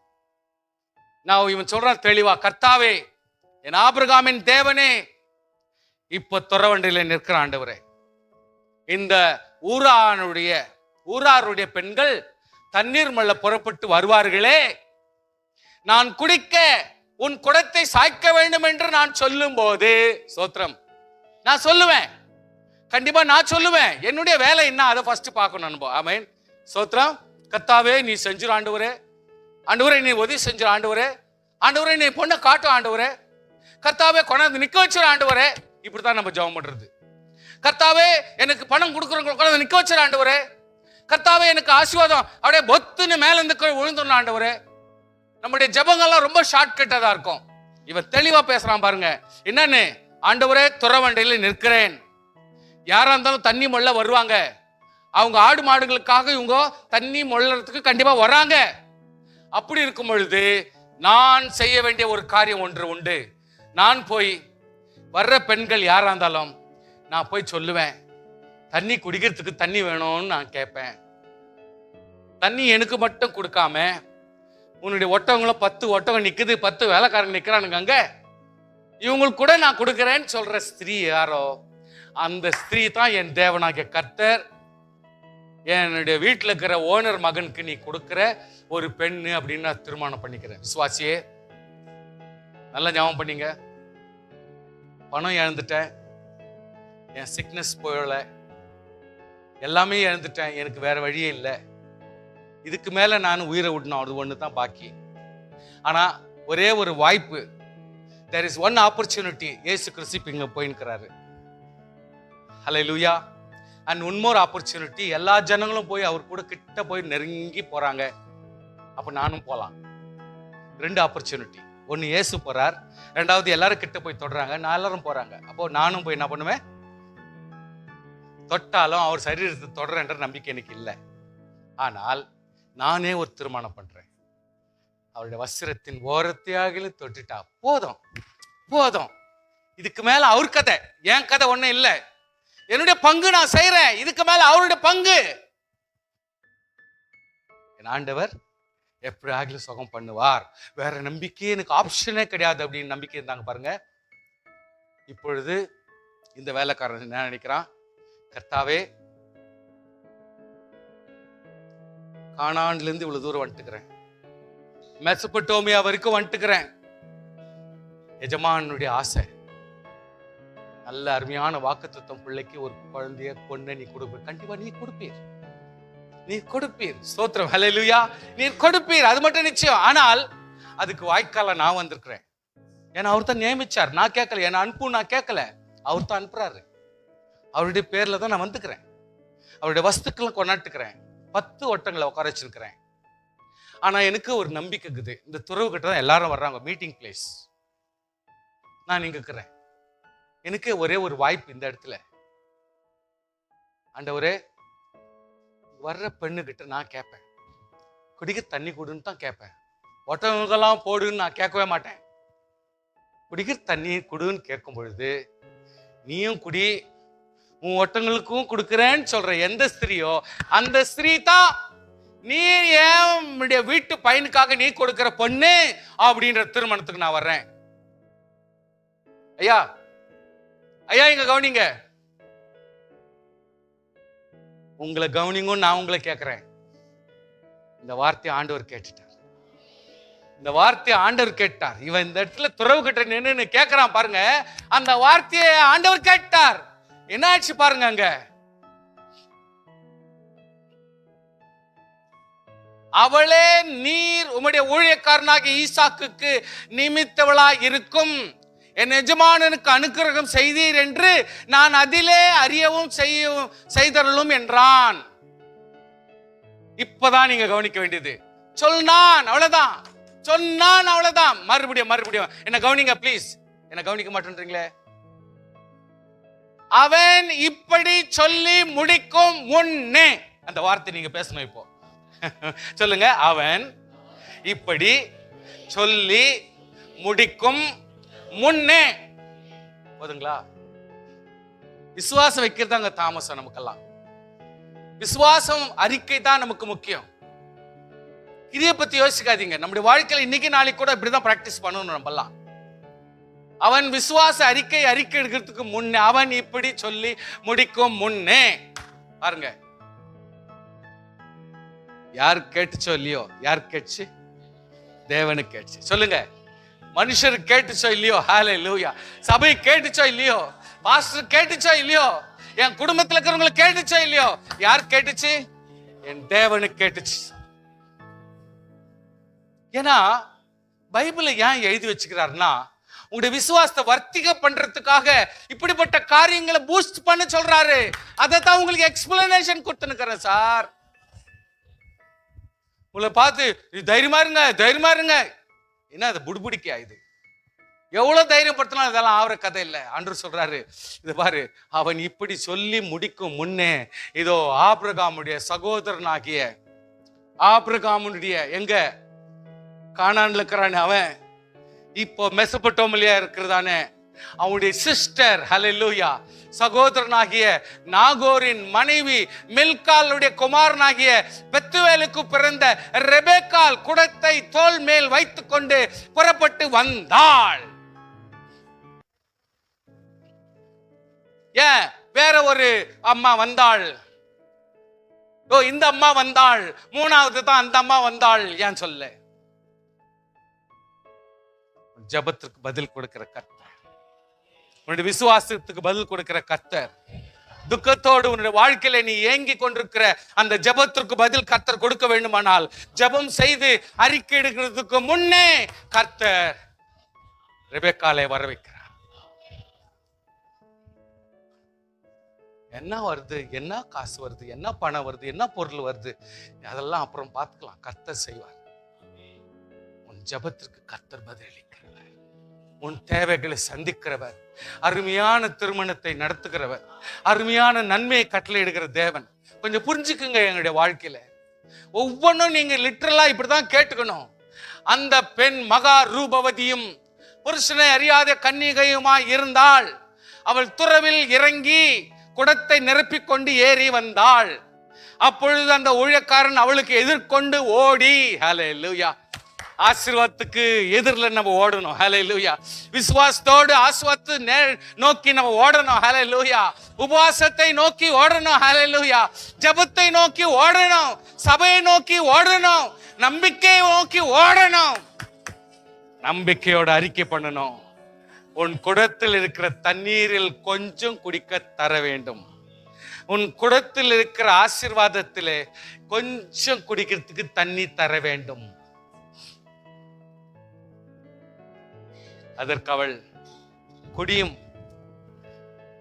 நான் இவன் சொல்றான் தெளிவா, கர்த்தாவே என் ஆபிரகாமின் தேவனே, இப்ப துறவண்டியில நிற்கிற ஆண்டவரே, இந்த ஊராருடைய பெண்கள் தண்ணீர் மல்ல புறப்பட்டு வருவார்களே, நான் குடிக்க உன் குடத்தை சாய்க்க வேண்டும் என்று நான் சொல்லும் போது, சோத்திரம், நான் சொல்லுவேன், கண்டிப்பா நான் சொல்லுவேன். என்னுடைய வேலை என்ன அதை ஃபர்ஸ்ட் பார்க்கணும் அனுபவம். ஆமென், சோத்திரம். கர்த்தாவே நீ செஞ்சிரு ஆண்டவரே, ஆண்டவரே நீ உதவி செஞ்சிரு ஆண்டவரே, ஆண்டவரே நீ பொண்ணை காட்டும் ஆண்டவரே, கர்த்தாவே கொண்டாந்து நிக்க வச்சிரு ஆண்டவரே. இப்படித்தான் நம்ம ஜெபம் பண்றது. கர்த்தாவே எனக்கு பணம் கொடுக்குறவங்க கொண்டாந்து நிக்க வச்சிரு ஆண்டவரே, கர்த்தாவே எனக்கு ஆசீர்வாதம் அப்படியே பொத்துன்னு மேல இருந்து விழுந்துடணும் ஆண்டவரே. நம்முடைய ஜெபங்கள்லாம் ரொம்ப ஷார்ட் கட்டதா இருக்கும். இவன் தெளிவா பேசுறான் பாருங்க. என்னன்னு, ஆண்டவரே துறவண்டையில நிற்கிறேன், யாரா இருந்தாலும் தண்ணி மொள்ள வருவாங்க, அவங்க ஆடு மாடுகளுக்காக இவங்க தண்ணி மொள்ளறதுக்கு கண்டிப்பா வராங்க. அப்படி இருக்கும் பொழுது நான் செய்ய வேண்டிய ஒரு காரியம் ஒன்று உண்டு. நான் போய் வர்ற பெண்கள் யாரா இருந்தாலும் நான் போய் சொல்லுவேன், தண்ணி குடிக்கிறதுக்கு தண்ணி வேணும்னு நான் கேட்பேன். தண்ணி எனக்கு மட்டும் கொடுக்காம உன்னுடைய ஒட்டவங்களும் 10 ஒட்டகம் நிக்குது, 10 வேலைக்காரங்க நிக்கிறானுங்க அங்க, இவங்களுக்கு கூட நான் கொடுக்கிறேன்னு சொல்ற ஸ்திரீ யாரோ, அந்த ஸ்திரீ தான் என் தேவனாகிய கர்த்தர் என்னுடைய வீட்டில் இருக்கிற ஓனர் மகனுக்கு நீ கொடுக்கிற ஒரு பெண்ணு அப்படின்னு நான் திருமணம் பண்ணிக்கிறேன். விசுவாசியே, நல்லா ஞாபகம் பண்ணீங்க. பணம் இழந்துட்டேன், என் சிக்னஸ் போயல, எல்லாமே இழந்துட்டேன், எனக்கு வேற வழியே இல்லை. இதுக்கு மேல நான் உயிரை விடணும், அது ஒன்று தான் பாக்கி. ஆனா ஒரே ஒரு வாய்ப்பு, there is one opportunity. இயேசு கிறிஸ்து இங்க போயின்னுக்கிறாரு. ஹல்லேலூயா. அண்ட் ஒன் மோர் ஆப்பர்ச்சுனிட்டி, எல்லா ஜனங்களும் போய் அவர் கூட கிட்ட போய் நெருங்கி போறாங்க. அப்ப நானும் போலாம். 2 ஆப்பர்ச்சுனிட்டி. ஒன்னு இயேசு போறார், 2வது எல்லாரும் கிட்ட போய் தொடுறாங்க, நான் எல்லாரும் போறாங்க. அப்போ நானும் போய் என்ன பண்ணுவேன், தொட்டாலும் அவர் சரீரத்தை தொடர்ன்ற நம்பிக்கை எனக்கு இல்லை. ஆனால் நானே ஒரு திருமணம் பண்றேன். அவருடைய வஸ்திரத்தின் ஓரத்தையாக தொட்டுட்டா போதும், போதும். இதுக்கு மேல அவர் கதை, என் கதை ஒண்ணும் இல்லை. என்னுடைய பங்கு நான் செய்யறேன், இதுக்கு மேல அவருடைய பங்கு. என் ஆண்டவர் எப்படி ஆகல சுகம் பண்ணுவார், வேற நம்பிக்கை எனக்கு ஆப்ஷனே கிடையாது அப்படின்னு நம்பிக்கை இருந்தாங்க பாருங்க. இப்பொழுது இந்த வேலைக்காரன் என்ன நினைக்கிறான், கர்த்தாவே கானான்ல இருந்து இவ்வளவு தூரம் வந்துட்டுக்கிறேன், மெசபடோமியா வரைக்கும் வந்துட்டுக்கிறேன். எஜமானுடைய ஆசை, நல்ல அருமையான வாக்குத்தத்தம் பிள்ளைக்கு ஒரு குழந்தைய பொண்ணை நீ கொடுப்ப, கண்டிப்பா நீ கொடுப்பீர், நீ கொடுப்பீர். ஸ்தோத்திரம், ஹல்லேலூயா. நீ கொடுப்பீர், அது மட்டும் நிச்சயம். ஆனால் அதுக்கு வாய்க்கால நான் வந்திருக்கிறேன். ஏன்னா அவர் தான் நியமிச்சார், நான் கேட்கல. ஏன்னா அனுப்பு நான் கேட்கல, அவர் தான் அனுப்புறாரு. அவருடைய பேர்ல தான் நான் வந்துக்கிறேன். அவருடைய வஸ்துக்களை கொண்டாட்டுக்கிறேன். 10 ஒட்டங்களை உட்கார வச்சிருக்கிறேன். ஆனா எனக்கு ஒரு நம்பிக்கை இருக்குது, இந்த துறவு கிட்ட தான் எல்லாரும் வர்றாங்க, மீட்டிங் பிளேஸ். நான் இங்க இருக்கிறேன். எனக்கு ஒரே ஒரு வாய்ப்பு இந்த இடத்துல. ஆண்டவரே, வர்ற பெண்ணுகிட்ட நான் கேட்பேன், குடிக்க தண்ணி கொடுன்னு தான் கேட்பேன். ஒட்டவங்கெல்லாம் போடுன்னு நான் கேட்கவே மாட்டேன். குடிக்கிற தண்ணி குடுன்னு கேட்கும் பொழுது நீயும் குடி, உன் ஒட்டங்களுக்கும் கொடுக்கிறேன்னு சொல்ற எந்த ஸ்திரியோ அந்த ஸ்திரீ தான் நீ ஏன் வீட்டு பையனுக்காக நீ கொடுக்கிற பொண்ணு அப்படின்ற திருமணத்துக்கு நான் வர்றேன். ஐயா ஐயா இங்க கவனிங்க, உங்களை கவனிங்க, நான் உங்களை கேட்கிறேன். இந்த வார்த்தையை ஆண்டவர் கேட்டுட்டார். இந்த வார்த்தையை ஆண்டவர் கேட்டார். இவன் இந்த இடத்துல துறவு கிட்ட நின்னு கேட்கிறான் பாருங்க. அந்த வார்த்தையை ஆண்டவர் கேட்டார். என்ன ஆச்சு பாருங்க. அங்க அவளே நீர் உம்முடைய ஊழியக்காரனாகிய ஈசாக்குக்கு நிமித்தவளா இருக்கும் என் எஜமானனுக்கு அனுக்கிரகம் செய்தீர் என்று நான் அதிலே அறியவும் செய்தருளும் என்றான். இப்பதான் நீங்க கவனிக்க வேண்டியது. சொன்னான் அவ்வளவுதான், சொன்னான் அவ்வளவுதான். மறுபடியும் என்ன கவனிங்க ப்ளீஸ். என்ன கவனிக்க மாட்டேன்றீங்களே. அவன் இப்படி சொல்லி முடிக்கும் முன்னே, அந்த வார்த்தை நீங்க பேசணும் இப்போ. சொல்லுங்க, அவன் இப்படி சொல்லி முடிக்கும் முன்னே. போதுங்களா? விசுவாசம் வைக்கிறது அங்க தாமசம். நமக்கெல்லாம் விசுவாசம் அறிக்கை தான் நமக்கு முக்கியம். இதைய பத்தி யோசிக்காதீங்க. நம்முடைய வாழ்க்கையில இன்னைக்கு நாளைக்கு கூட இப்படிதான் பிராக்டிஸ் பண்ணணும். நம்மலாம் அவன் விசுவாச அறிக்கை எடுக்கிறதுக்கு முன்னே, அவன் இப்படி சொல்லி முடிக்கும் முன்னே. பாருங்க, யார் கேட்டுச்சோ இல்லையோ, யார் கேட்டுச்சு? தேவனுக்கு கேட்டுச்சு. சொல்லுங்க, மனுஷருக்கு கேட்டுச்சோ இல்லையோ, ஹல்லேலூயா. சபை கேட்டுச்சோ இல்லையோ, பாஸ்டர் கேட்டுச்சோ இல்லையோ, என் குடும்பத்தில் இருக்கிறவங்களுக்கு கேட்டுச்சோ இல்லையோ, யார் கேட்டுச்சு? என் தேவனுக்கு கேட்டுச்சு. ஏன்னா பைபிளை ஏன் எழுதி வச்சுக்கிறாருன்னா, உங்களுடைய விசுவாசத்தை வர்த்திக பண்றதுக்காக இப்படிப்பட்ட காரியங்களை பூஸ்ட் பண்ண சொல்றாரு. அதை தான் உங்களுக்கு எக்ஸ்பிளனேஷன் கொடுத்துனுக்கிறேன் சார். உங்களை பார்த்து தைரியமா இருங்க. என்ன அது புடுபுடிக்கா? இது எவ்வளவு தைரியப்படுத்தினா இதெல்லாம் ஆவற கதை இல்லை. ஆண்டவர் சொல்றாரு, இது பாரு, அவன் இப்படி சொல்லி முடிக்கும் முன்னே இதோ ஆபிரகாமுடைய சகோதரனாகிய ஆபிரகாமுடைய எங்க கானான்ல இருக்கிறானே, அவன் இப்போ மெசொப்பொட்டேமியா இருக்கிறதானே, அவனுடைய சிஸ்டர், ஹல்லேலூயா, சகோதரனாகிய நாகோரின் மனைவி மில்காலுடைய குமாரனாகிய பெத்துவேலுக்கு பிறந்த ரெபேக்கால் குடத்தை தோள் மேல் வைத்துக் கொண்டு புறப்பட்டு வந்தாள். ஏன் வேற ஒரு அம்மா வந்தாள்? இந்த அம்மா வந்தாள், மூணாவது தான் அந்த அம்மா வந்தாள். ஏன் சொல்ல? ஜபத்துக்கு பதில் கொடுக்கிற கர்த்தர், உன்னுடைய விசுவாசத்துக்கு பதில் கொடுக்கிற கர்த்தர், துக்கத்தோடு உன்னுடைய வாழ்க்கையில நீ ஏங்கி கொண்டிருக்கிற அந்த ஜபத்திற்கு பதில் கர்த்தர் கொடுக்க வேண்டுமானால், ஜபம் செய்து அறிக்கை எடுக்கிறதுக்கு முன்னே கர்த்தர் ரெபெக்காலை வர வைக்கிறார். என்ன வருது, என்ன காசு வருது, என்ன பணம் வருது, என்ன பொருள் வருது, அதெல்லாம் அப்புறம் பார்த்துக்கலாம். கர்த்தர் செய்வார். உன் ஜபத்திற்கு கர்த்தர் பதிலளிக்கிறவர், உன் தேவைகளை சந்திக்கிறவர், அருமையான திருமணத்தை நடத்துகிறவர், அருமையான நன்மையை கட்டளையிடுகிற தேவன். கொஞ்சம் புரிஞ்சுக்குங்க. எங்களுடைய வாழ்க்கையில ஒவ்வொன்றும் நீங்க லிட்டரலா இப்படிதான் கேட்டுக்கணும். அந்த பெண் மகா ரூபவதியும் புருஷனை அறியாத கன்னிகையுமாய் இருந்தாள். அவள் துறவில் இறங்கி குடத்தை நிரப்பிக் கொண்டு ஏறி வந்தாள். அப்பொழுது அந்த ஊழியக்காரன் அவளுக்கு எதிர்கொண்டு ஓடி, ஹல்லேலூயா, ஆசீர்வாதத்துக்கு எதிரில் நம்ம ஓடணும். ஹல்லேலூயா. விசுவாசத்தோடு ஆசீர்வாதத்தை நோக்கி நம்ம ஓடணும். ஹல்லேலூயா. உபவாசத்தை நோக்கி ஓடணும். ஹல்லேலூயா. ஜெபத்தை நோக்கி ஓடணும். சபையை நோக்கி ஓடணும். நம்பிக்கையை நோக்கி ஓடணும். நம்பிக்கையோட அறிக்கை பண்ணணும். உன் குடத்தில் இருக்கிற தண்ணீரில் கொஞ்சம் குடிக்க தர வேண்டும். உன் குடத்தில் இருக்கிற ஆசீர்வாதத்திலே கொஞ்சம் குடிக்கிறதுக்கு தண்ணி தர வேண்டும். அதற்கு அவள்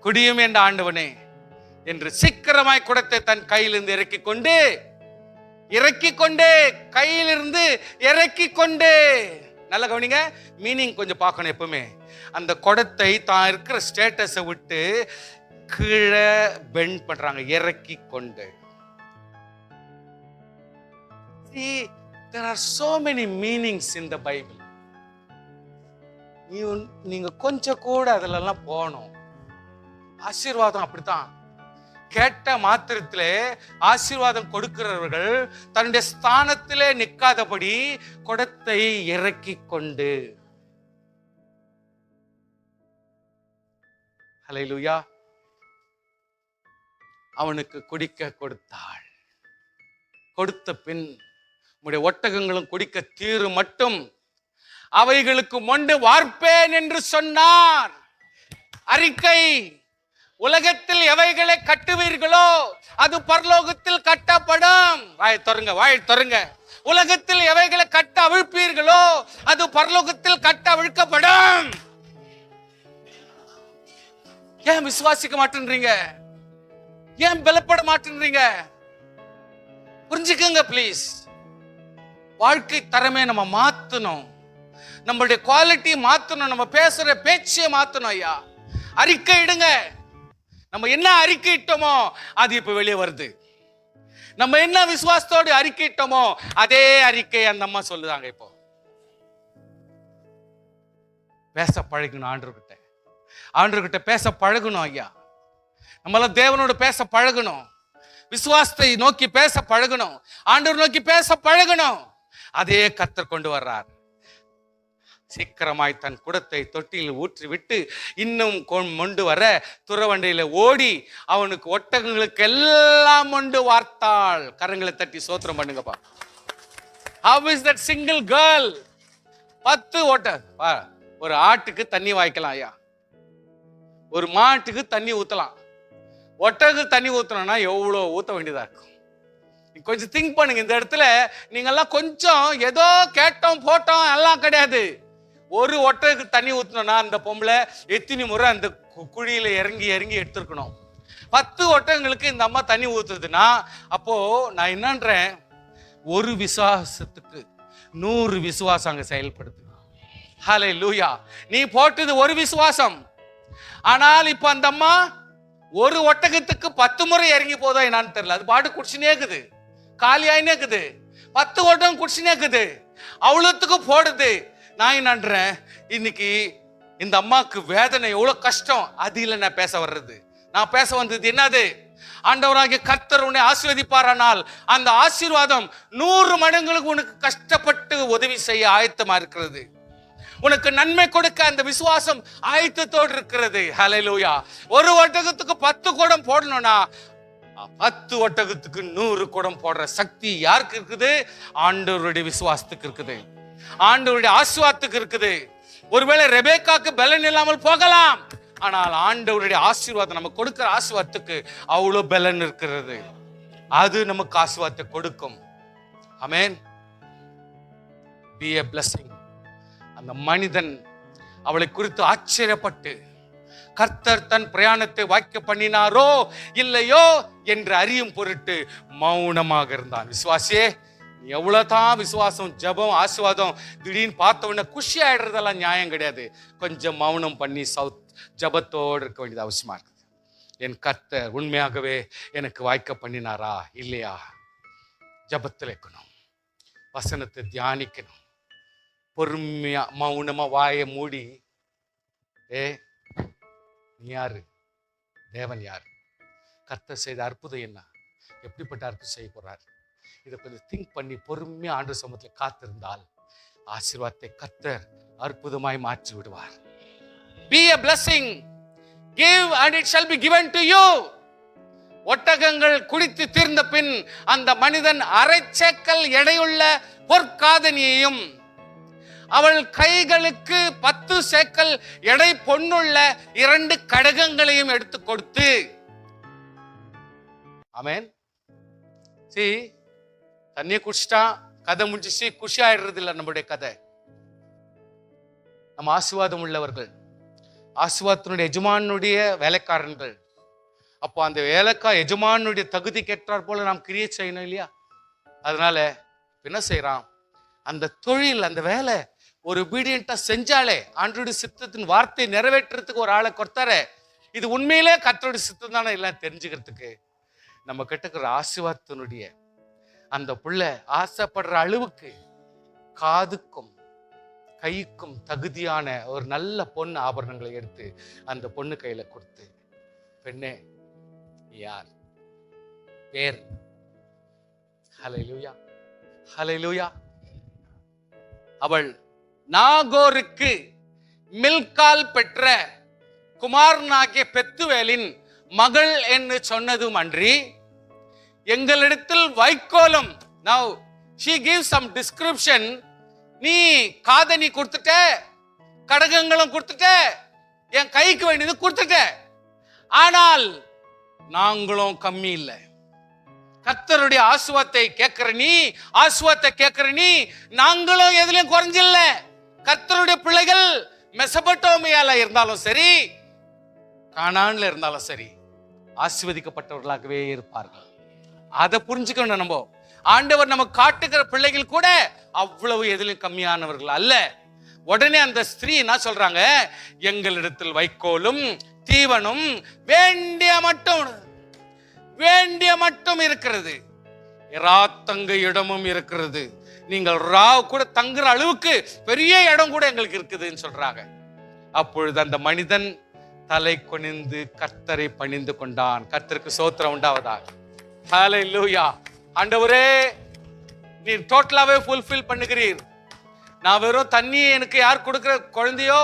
குடியும் என்ற ஆண்டவனே என்று சீக்கிரமாய் குடத்தை தன் கையிலிருந்து இறக்கி கொண்டே கையிலிருந்து இறக்கி கொண்டே. நல்ல கவனிங்க, மீனிங் கொஞ்சம் பார்க்கணும். எப்பவுமே அந்த குடத்தை தான் இருக்கிற ஸ்டேட்டஸை விட்டு கீழே பெண்ட் பண்றாங்க, இறக்கி கொண்டு. See, there are so many meanings in the Bible. நீங்க கொஞ்சம் கூட அதுல எல்லாம் போகணும். ஆசீர்வாதம் அப்படித்தான். கேட்ட மாத்திரத்திலே ஆசீர்வாதம் கொடுக்கிறவர்கள் தன்னுடைய ஸ்தானத்திலே நிற்காதபடி குடத்தை இறக்கி கொண்டு, ஹல்லேலூயா, அவனுக்கு குடிக்க கொடுத்தாள். கொடுத்த பின் உம்முடைய ஒட்டகங்களும் குடிக்க தீரு மட்டும் அவைகளுக்கு மொண்டு வார்ப்பேன் என்று சொன்னார். அறிக்கை: உலகத்தில் எவைகளை கட்டுவீர்களோ அது பரலோகத்தில் கட்டப்படும். வாய் தொருங்க. உலகத்தில் எவைகளை கட்ட அவிழ்ப்பீர்களோ அது பரலோகத்தில் கட்ட அவிழ்க்கப்படும். ஏன் விசுவாசிக்க மாட்டேன்றீங்க? ஏன் பலப்பட மாட்டேன்றீங்க? புரிஞ்சுக்கங்க ப்ளீஸ். வாழ்க்கை தரமே நம்ம மாத்தணும். நம்மளுடைய குவாலிட்டி மாத்தணும். நம்ம பேசுற பேச்சை மாத்தணும். ஐயா, அறிக்கை இடுங்க. நம்ம என்ன அறிக்கை இட்டோமோ அது இப்ப வெளியே வருது. நம்ம என்ன விசுவாசத்தோடு அறிக்கை இட்டோமோ அதே அறிக்கை அந்த அம்மா சொல்லுதாங்க. இப்போ பேச பழகணும். ஆண்டவர்கிட்ட பேச பழகணும். ஐயா, நம்மளாம் தேவனோடு பேச பழகணும். விசுவாசத்தை நோக்கி பேச பழகணும். ஆண்டவர் நோக்கி பேச பழகணும். அதே கர்த்தர் கொண்டு வர்றார். சீக்கிரமாய் தன் குடத்தை தொட்டியில் ஊற்றி விட்டு இன்னும் மொண்டு வர துறவண்டையில ஓடி அவனுக்கு ஒட்டகங்களுக்கு எல்லாம் மொண்டு வார்த்தாள். கரங்களை தட்டி சோத்திரம் பண்ணுங்கப்பா. How is that single girl? 10 ஒட்டகம். ஒரு ஆட்டுக்கு தண்ணி வாய்க்கலாம் ஐயா, ஒரு மாட்டுக்கு தண்ணி ஊத்தலாம். ஒட்டகு தண்ணி ஊத்தணும்னா எவ்வளோ ஊத்த வேண்டியதா இருக்கும். கொஞ்சம் திங்க் பண்ணுங்க. இந்த இடத்துல நீங்கெல்லாம் கொஞ்சம் ஏதோ கேட்டோம் போட்டோம் எல்லாம் கிடையாது. ஒரு ஒட்டகு தண்ணி ஊத்தணும்னா அந்த பொம்பளை எத்தனை முறை அந்த குழியில இறங்கி எடுத்துருக்கணும். 10 ஒட்டகங்களுக்கு இந்த அம்மா தண்ணி ஊத்துதுன்னா அப்போ நான் என்னன்றேன், ஒரு விசுவாசத்துக்கு 100 விசுவாசம் அங்க செயல்படுது. ஹல்லேலூயா. நீ போட்டது ஒரு விசுவாசம். ஆனால் இப்ப அந்த அம்மா ஒரு ஒட்டகத்துக்கு 10 முறை இறங்கி போதா என்னன்னு தெரியல. அது பாட்டு குடிச்சுனே இருக்குது, காலியாயினே இருக்குது. 10 ஒட்டகம் குடிச்சுனே இருக்குது, அவ்வளோத்துக்கு போடுது. நான் என்னன்றேன், இன்னைக்கு இந்த அம்மாவுக்கு வேதனை எவ்வளவு கஷ்டம். அது இல்லை நான் பேச வர்றது. நான் பேச வந்தது என்னது, ஆண்டவராகிய கர்த்தர் உன்னை ஆசீர்வதிப்பாரானால் அந்த ஆசீர்வாதம் 100 மடங்களுக்கு உனக்கு கஷ்டப்பட்டு உதவி செய்ய ஆயத்தமா இருக்கிறது. உனக்கு நன்மை கொடுக்க அந்த விசுவாசம் ஆயத்தத்தோடு இருக்கிறது. ஹல்லேலூயா. ஒரு ஒட்டகத்துக்கு 10 குடம் போடணும்னா 10 ஒட்டகத்துக்கு 100 குடம் போடுற சக்தி யாருக்கு இருக்குது? ஆண்டவருடைய விசுவாசத்துக்கு இருக்குது, ஆண்டவருடைய ஆசீர்வாதத்துக்கு இருக்குது. ஒருவேளை ரெபேக்காக்கு பலன் இல்லாமல் போகலாம், ஆனால் ஆண்டவருடைய ஆசீர்வாதம் நம்ம கொடுக்கிற ஆசீர்வாதத்துக்கு அவ்வளோ பலன் இருக்கிறது. அது நமக்கு ஆசீர்வாதத்தை கொடுக்கும். ஆமென். Be a blessing. அந்த மனிதன் அவளை குறித்து ஆச்சரியப்பட்டு கர்த்தர் தன் பிரயாணத்தை வாய்க்க பண்ணினாரோ இல்லையோ என்று அறியும் பொருட்டு மௌனமாக இருந்தான். விசுவாசியே, எவ்வளவுதான் விசுவாசம், ஜபம், ஆசீர்வாதம் திடீர்னு பார்த்த உடனே குஷி ஆயிடுறதெல்லாம் நியாயம் கிடையாது. கொஞ்சம் மௌனம் பண்ணி ஜபத்தோடு இருக்க வேண்டியது அவசியமா இருக்குது. என் கர்த்தர் உண்மையாகவே எனக்கு வாய்க்க பண்ணினாரா இல்லையா? ஜபத்தில் இருக்கணும், வசனத்தை தியானிக்கணும், பொறுமையா மௌனமா வாயை மூடி, நீ யாரு, தேவன் யார், கர்த்தர் செய்த அற்புதம் என்ன, எப்படிப்பட்ட அற்புதம் செய்ய போறார், இதை கொஞ்சம் திங்க் பண்ணி பொறுமையா ஆண்டவர் சமூகத்தில் காத்திருந்தால் ஆசீர்வாதத்தை கர்த்தர் அற்புதமாய் மாற்றி விடுவார். Be a blessing. Give and it shall be given to you. ஒட்டகங்கள் குடித்து தீர்ந்த பின் அந்த மனிதன் 1/2 சேக்கல் எடையுள்ள பொற்காதனியையும் அவள் கைகளுக்கு 10 சேக்கல் எடை பொன்னுள்ள 2 கடகங்களையும் எடுத்து கொடுத்து, ஆமென். தண்ணியை குடிச்சிட்டா கதை முடிஞ்சிச்சு, குஷி ஆயிடுறது இல்லை நம்மளுடைய கதை. நம்ம ஆசீர்வாதம் உள்ளவர்கள், ஆசீர்வாதத்தினுடைய எஜமானுடைய வேலைக்காரர்கள். அப்போ அந்த எஜமானுடைய தகுதி கேட்டார் போல நாம் கிரியேட் செய்யணும் இல்லையா? அதனால என்ன செய்யறான், அந்த தொழில், அந்த வேலை ஒரு obedientா செஞ்சாலே ஆண்டவருடைய சித்தத்தின் வார்த்தை நிறைவேற்றுறதுக்கு ஒரு ஆளை கொடுத்தாரே, இது உண்மையிலே கர்த்தருடைய சித்தம் தானே எல்லாம் தெரிஞ்சுக்கிறதுக்கு. நம்ம கிட்ட ஆசீர்வாதத்தினுடைய அந்த பிள்ளை ஆசைப்படுற அளவுக்கு காதுக்கும் கைக்கும் தகுதியான ஒரு நல்ல பொண்ணு ஆபரணங்களை எடுத்து அந்த பொண்ணு கையில கொடுத்து, பெண்ணே யார், பேர். ஹல்லேலூயா, ஹல்லேலூயா. அவள் நாகோருக்கு மில்கால் பெற்ற குமாரனாகிய பெத்துவேலின் மகள் என்று சொன்னதும் அன்றி, எங்களிடத்தில் வைக்கோலும், now she gives some description, நீ காதணி கொடுத்துட்ட, கடகங்களும் கொடுத்துட்ட, என் கைக்கு வேண்டியது கொடுத்துட்ட, ஆனால் நாங்களும் கம்மி இல்லை. கர்த்தருடைய ஆசீர்வாதத்தை கேட்கிற நீ, ஆசீர்வாதத்தை கேட்கிற நீ, நாங்களும் எதுலயும் குறைஞ்சில்ல. கர்த்தருடைய பிள்ளைகள் மெசபடோமியால இருந்தாலும் சரி, கானான்ல இருந்தாலும் சரி, ஆசீர்வதிக்கப்பட்டவர்களாகவே இருப்பார்கள். அதை புரிஞ்சுக்கணும். நம்ம ஆண்டவர் நம்ம காட்டுகிற பிள்ளைகள் கூட அவ்வளவு எதிலும் கம்மியானவர்கள் அல்ல. உடனே அந்த ஸ்திரீ என்ன சொல்றாங்க, எங்களிடத்தில் வைக்கோலும் தீவனும் வேண்டிய மட்டும் இருக்கிறது, ராத்தங்க இடமும் இருக்கிறது, நீங்கள் ராவ் கூட தங்குற அளவுக்கு பெரிய இடம் கூட எங்களுக்கு இருக்குதுன்னு சொல்றாங்க. அப்பொழுது அந்த மனிதன் தலை குனிந்து கர்த்தரை பணிந்து கொண்டான். கர்த்தருக்கு ஸ்தோத்திரம் உண்டாவதாக. ஹல்லேலூயா. ஆண்டவரே, நீர் டோட்டலாவே ஃபுல்ஃபில் பண்ணுகிறீர். நான் வெறும் தண்ணி எனக்கு யார் கொடுக்கிற குழந்தையோ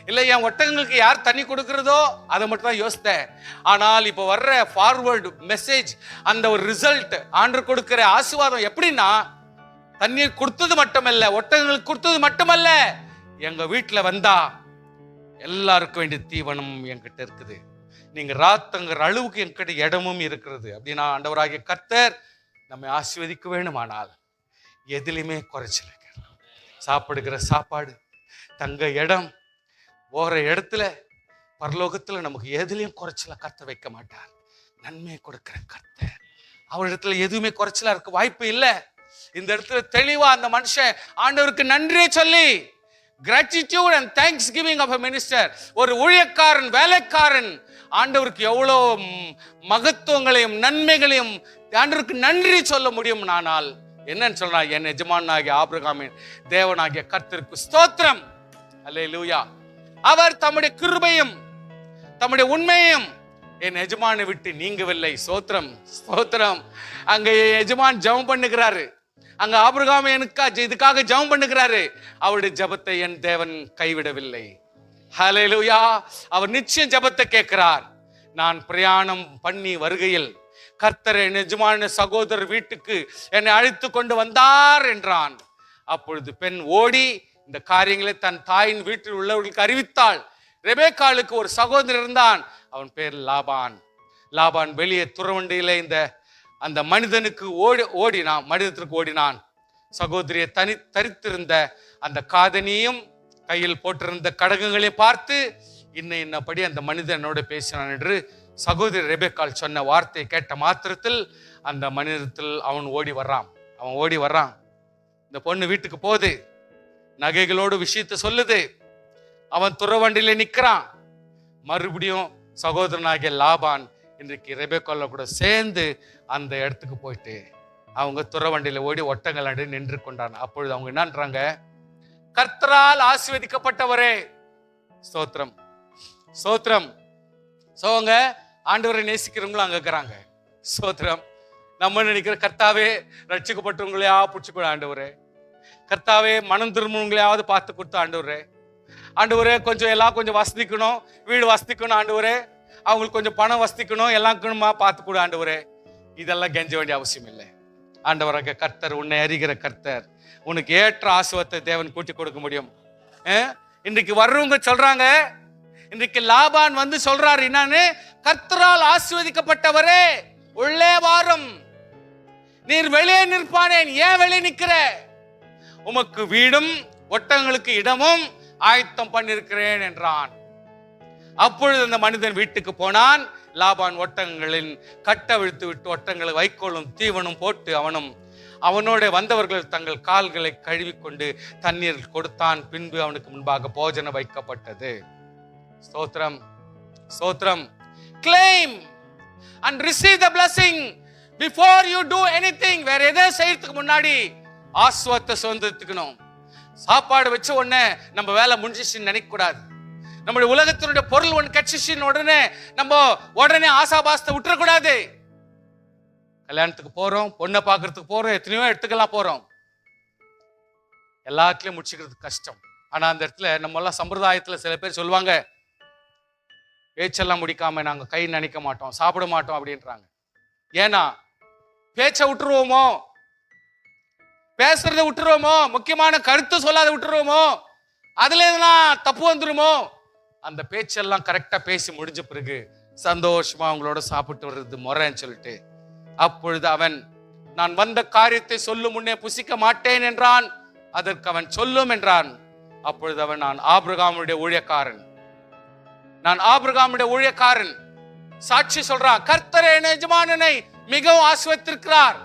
இல்லை என் ஒட்டகங்களுக்கு யார் தண்ணி கொடுக்கிறதோ அதை மட்டும் தான் யோசித்தேன். ஆனால் இப்போ வர்ற ஃபார்வர்டு மெசேஜ், அந்த ஒரு ரிசல்ட், ஆண்டவர் கொடுக்கிற ஆசீர்வாதம் எப்படின்னா, தண்ணீர் கொடுத்தது மட்டுமல்ல, ஒட்டகங்களுக்கு கொடுத்தது மட்டுமல்ல, எங்க வீட்டில் வந்தா எல்லாருக்கும் வேண்டிய தீவனம் என்கிட்ட இருக்குது, நீங்க ராத்தங்கிற அளவுக்கு என்கிட்ட இடமும் இருக்கிறது. அப்படின்னா ஆண்டவராகிய கர்த்தர் நம்மை ஆசீர்வதிக்க வேணுமானால் எதிலுமே குறைச்சல. சாப்பிடுகிற சாப்பாடு, தங்க இடம், போகிற இடத்துல, பரலோகத்துல நமக்கு எதுலையும் குறைச்சல கர்த்தர் வைக்க மாட்டார். நன்மை கொடுக்கிற கர்த்தர், அவரிடத்துல எதுவுமே குறைச்சலா இருக்க வாய்ப்பு இல்லை. இந்த இடத்துல தெளிவா அந்த மனுஷன் ஆண்டவருக்கு நன்றியை சொல்லி, gratitude and thanksgiving of a minister, ஒரு ஊழியக்காரன், வேலைக்காரன் ஆண்டவருக்கு எவ்வளோ மகத்துவங்களையும் நன்மைகளையும் ஆண்டவருக்கு நன்றி சொல்ல முடியும். ஆனால் என்னன்னு சொல்றா, என் எஜமானாகிய ஆபிரகாமின் தேவனாகிய கர்த்தருக்கு ஸ்தோத்திரம். அல்லேலூயா. அவர் தம்முடைய கிருபையும் தம்முடைய உண்மையும் என் எஜமானை விட்டு நீங்கவில்லை. ஸ்தோத்திரம், ஸ்தோத்திரம். அங்க எஜமான் ஜெபம் பண்ணுகிறாரு, அங்க ஆபிரகாம் இதுக்காக ஜெபம் பண்ணுகிறாரு. அவருடைய ஜெபத்தை என் தேவன் கைவிடவில்லை. ஹல்லேலூயா. அவர் நிச்சயம் ஜெபத்தை கேட்கிறார். நான் பிரயாணம் பண்ணி வருகையில் கர்த்தர் என் எஜமான சகோதரர் வீட்டுக்கு என்னை அழைத்து கொண்டு வந்தார் என்றான். அப்பொழுது பெண் ஓடி இந்த காரியங்களை தன் தாயின் வீட்டில் உள்ளவர்களுக்கு அறிவித்தாள். ரெபேக்காளுக்கு ஒரு சகோதரர் இருந்தான், அவன் பேர் லாபான். லாபான் வெளியே துறவண்டியில அந்த மனிதனுக்கு மனிதத்திற்கு ஓடினான். சகோதரியை தரித்திருந்த அந்த காதனியும் கையில் போட்டிருந்த கடகங்களை பார்த்து இன்னபடி அந்த மனிதனோட பேசினான் என்று சகோதரி ரெபேக்காள் சொன்ன வார்த்தையை கேட்ட மாத்திரத்தில் அந்த மனிதத்தில் அவன் ஓடி வர்றான். இந்த பொண்ணு வீட்டுக்கு போகுது, நகைகளோடு விஷயத்தை சொல்லுது. அவன் துறவண்டியில நிற்கிறான். மறுபடியும் சகோதரனாகிய லாபான் இன்றைக்கு ரெபேக்காளோட கூட சேர்ந்து அந்த இடத்துக்கு போயிட்டு அவங்க துறவண்டியில ஓடி ஒட்டங்கள் நின்று கொண்டான். அப்பொழுது அவங்க என்னன்றாங்க, கர்த்தரால் ஆசீர்வதிக்கப்பட்டவரே, ஸ்தோத்திரம், ஸ்தோத்திரம். சோங்க ஆண்டவரை நேசிக்கிறவங்களும் அங்க இருக்கிறாங்க. ஸ்தோத்திரம். நம்ம நினைக்கிற கர்த்தாவே ரட்சிக்கப்பட்டவங்களையா பிடிச்சிக்கூட ஆண்டவரே, கர்த்தாவே மனம் திரும்பவங்களையாவது பார்த்து கொடுத்த ஆண்டவரே கொஞ்சம் எல்லாம் கொஞ்சம் வசதிக்கணும், வீடு வசதிக்கணும் ஆண்டவரே, அவங்களுக்கு கொஞ்சம் பணம் வசதிக்கணும், எல்லாம் பார்த்து கூட ஆண்டவரே. இதெல்லாம் கெஞ்ச வேண்டிய அவசியம் இல்லை. ஆண்டவராக கர்த்தர், உன்னை அறிகிற கர்த்தர், உனக்கு ஏற்ற ஆசீர்வாதத்தை தேவன் கூட்டி கொடுக்க முடியும். இன்றைக்கு வர்றவங்க சொல்றாங்க, இன்றைக்கு லாபான் வந்து சொல்றாரு என்னன்னு, கர்த்தரால் ஆசீர்வதிக்கப்பட்டவரே உள்ளே வாரும், நீர் வெளியே நிற்பானேன், ஏன் வெளியே நிற்கிற, உமக்கு வீடும் ஒட்டங்களுக்கு இடமும் ஆயத்தம் பண்ணிருக்கிறேன் என்றான். அப்பொழுது அந்த மனிதன் வீட்டுக்கு போனான். லாபான் ஒட்டகங்களின் கட்டவிழ்த்து விட்டு ஒட்டங்களை வைக்கோலும் தீவனும் போட்டு அவனோட வந்தவர்கள் தங்கள் கால்களை கழுவிக்கொண்டு தண்ணீர் கொடுத்தான். பின்பு அவனுக்கு முன்பாக போஜனம் வைக்கப்பட்டது. ஸ்தோத்திரம், ஸ்தோத்திரம். Claim and receive the blessing before you do anything. வேற எதை செய்யறதுக்கு முன்னாடி ஆசீர்வாதத்தை சுதந்திரத்துக்கணும். சாப்பாடு வச்ச உடனே நம்ம வேலை முடிஞ்சிச்சுன்னு நினைக்க கூடாது. நம்முடைய உலகத்தினுடைய பொருள் ஒன்று கட்சிச்சின்னு உடனே நம்ம ஆசாபாசத்தை விட்டுறக்கூடாது. கல்யாணத்துக்கு போறோம், பொண்ணை பார்க்கறதுக்கு போறோம், எத்தனையோ இடத்துக்கெல்லாம் போறோம். எல்லாத்துலயும் முடிச்சுக்கிறது கஷ்டம். ஆனா அந்த இடத்துல நம்ம எல்லாம் சம்பிரதாயத்துல சில பேர் சொல்லுவாங்க, பேச்செல்லாம் முடிக்காம நாங்க கை நினைக்க மாட்டோம், சாப்பிட மாட்டோம் அப்படின்றாங்க. ஏன்னா பேச்சை விட்டுருவோமோ, பேசுறதை விட்டுருவோமோ, முக்கியமான கருத்து சொல்லாத விட்டுருவோமோ, அதுல எதுனா தப்பு வந்துருமோ. அந்த பேச்செல்லாம் கரெக்டா பேசி முடிஞ்ச பிறகு சந்தோஷமா அவங்களோட சாப்பிட்டு வர்றது முறைன்னு சொல்லிட்டு, அப்பொழுது அவன், நான் வந்த காரியத்தை சொல்லும் முன்னே புசிக்க மாட்டேன் என்றான். அதற்கு அவன் சொல்லும் என்றான். அப்பொழுது அவன், நான் ஆபிரகாமுடைய ஊழியக்காரன், நான் ஆபிரகாமுடைய ஊழியக்காரன். சாட்சி சொல்றான், கர்த்தர் என் எஜமானனை மிகவும் ஆசீர்வதித்திருக்கிறார்,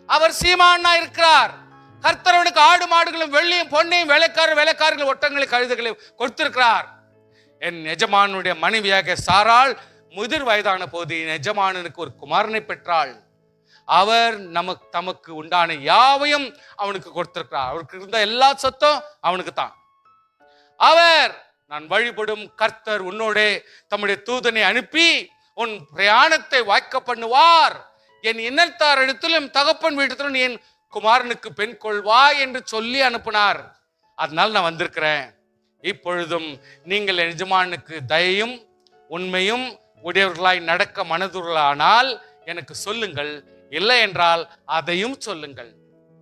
அவர் சீமானா இருக்கிறார். கர்த்தரவனுக்கு ஆடு மாடுகளும் வெள்ளியும் பொன்னையும் வேலைக்காரர்கள் ஒட்டங்களை கழுதைகளையும் கொடுத்திருக்கிறார். என் எஜமானுடைய மனைவியாக சாராள் முதிர் வயதான போது என் எஜமானனுக்கு ஒரு குமாரனை பெற்றாள். அவர் தமக்கு உண்டான யாவையும் அவனுக்கு கொடுத்திருக்கிறார். அவருக்கு இருந்த எல்லா சொத்தும் அவனுக்கு தான். அவர், நான் வழிபடும் கர்த்தர் உன்னோட தம்முடைய தூதனை அனுப்பி உன் பிரயாணத்தை வாய்க்க பண்ணுவார். என் இன்னத்தார் இடத்திலும் தகப்பன் வீட்டிலும் என் குமாரனுக்கு பெண் கொள்வாய் என்று சொல்லி அனுப்பினார். அதனால நான் வந்திருக்கிறேன். இப்பொழுதும் நீங்கள் எஜமானுக்கு தயையும் உண்மையும் உடையவர்களாய் நடக்க மனதுர்களானால் எனக்கு சொல்லுங்கள், இல்லை என்றால் அதையும் சொல்லுங்கள்.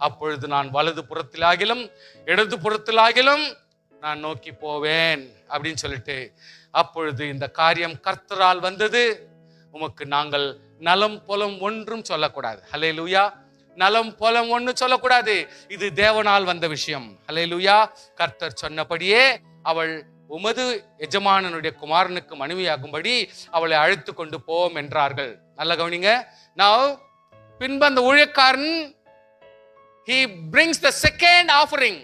அப்பொழுது நான் வலது புறத்திலாகிலும் இடது புறத்திலாகிலும் நான் நோக்கி போவேன் அப்படின்னு சொல்லிட்டு, அப்பொழுது இந்த காரியம் கர்த்தரால் வந்தது, உமக்கு நாங்கள் நலம் புலம் ஒன்றும் சொல்லக்கூடாது. ஹல்லேலூயா. நலம் புலம் ஒன்று சொல்லக்கூடாது, இது தேவனால் வந்த விஷயம். ஹல்லேலூயா. கர்த்தர் சொன்னபடியே அவள் உமது எஜமானனுடைய குமாரனுக்கு மனைவியாகும்படி அவளை அழைத்து கொண்டு போம் என்றார்கள். நல்ல கவனிங்க. நான் பின்பு அந்த ஊழியக்காரன், he brings the second offering.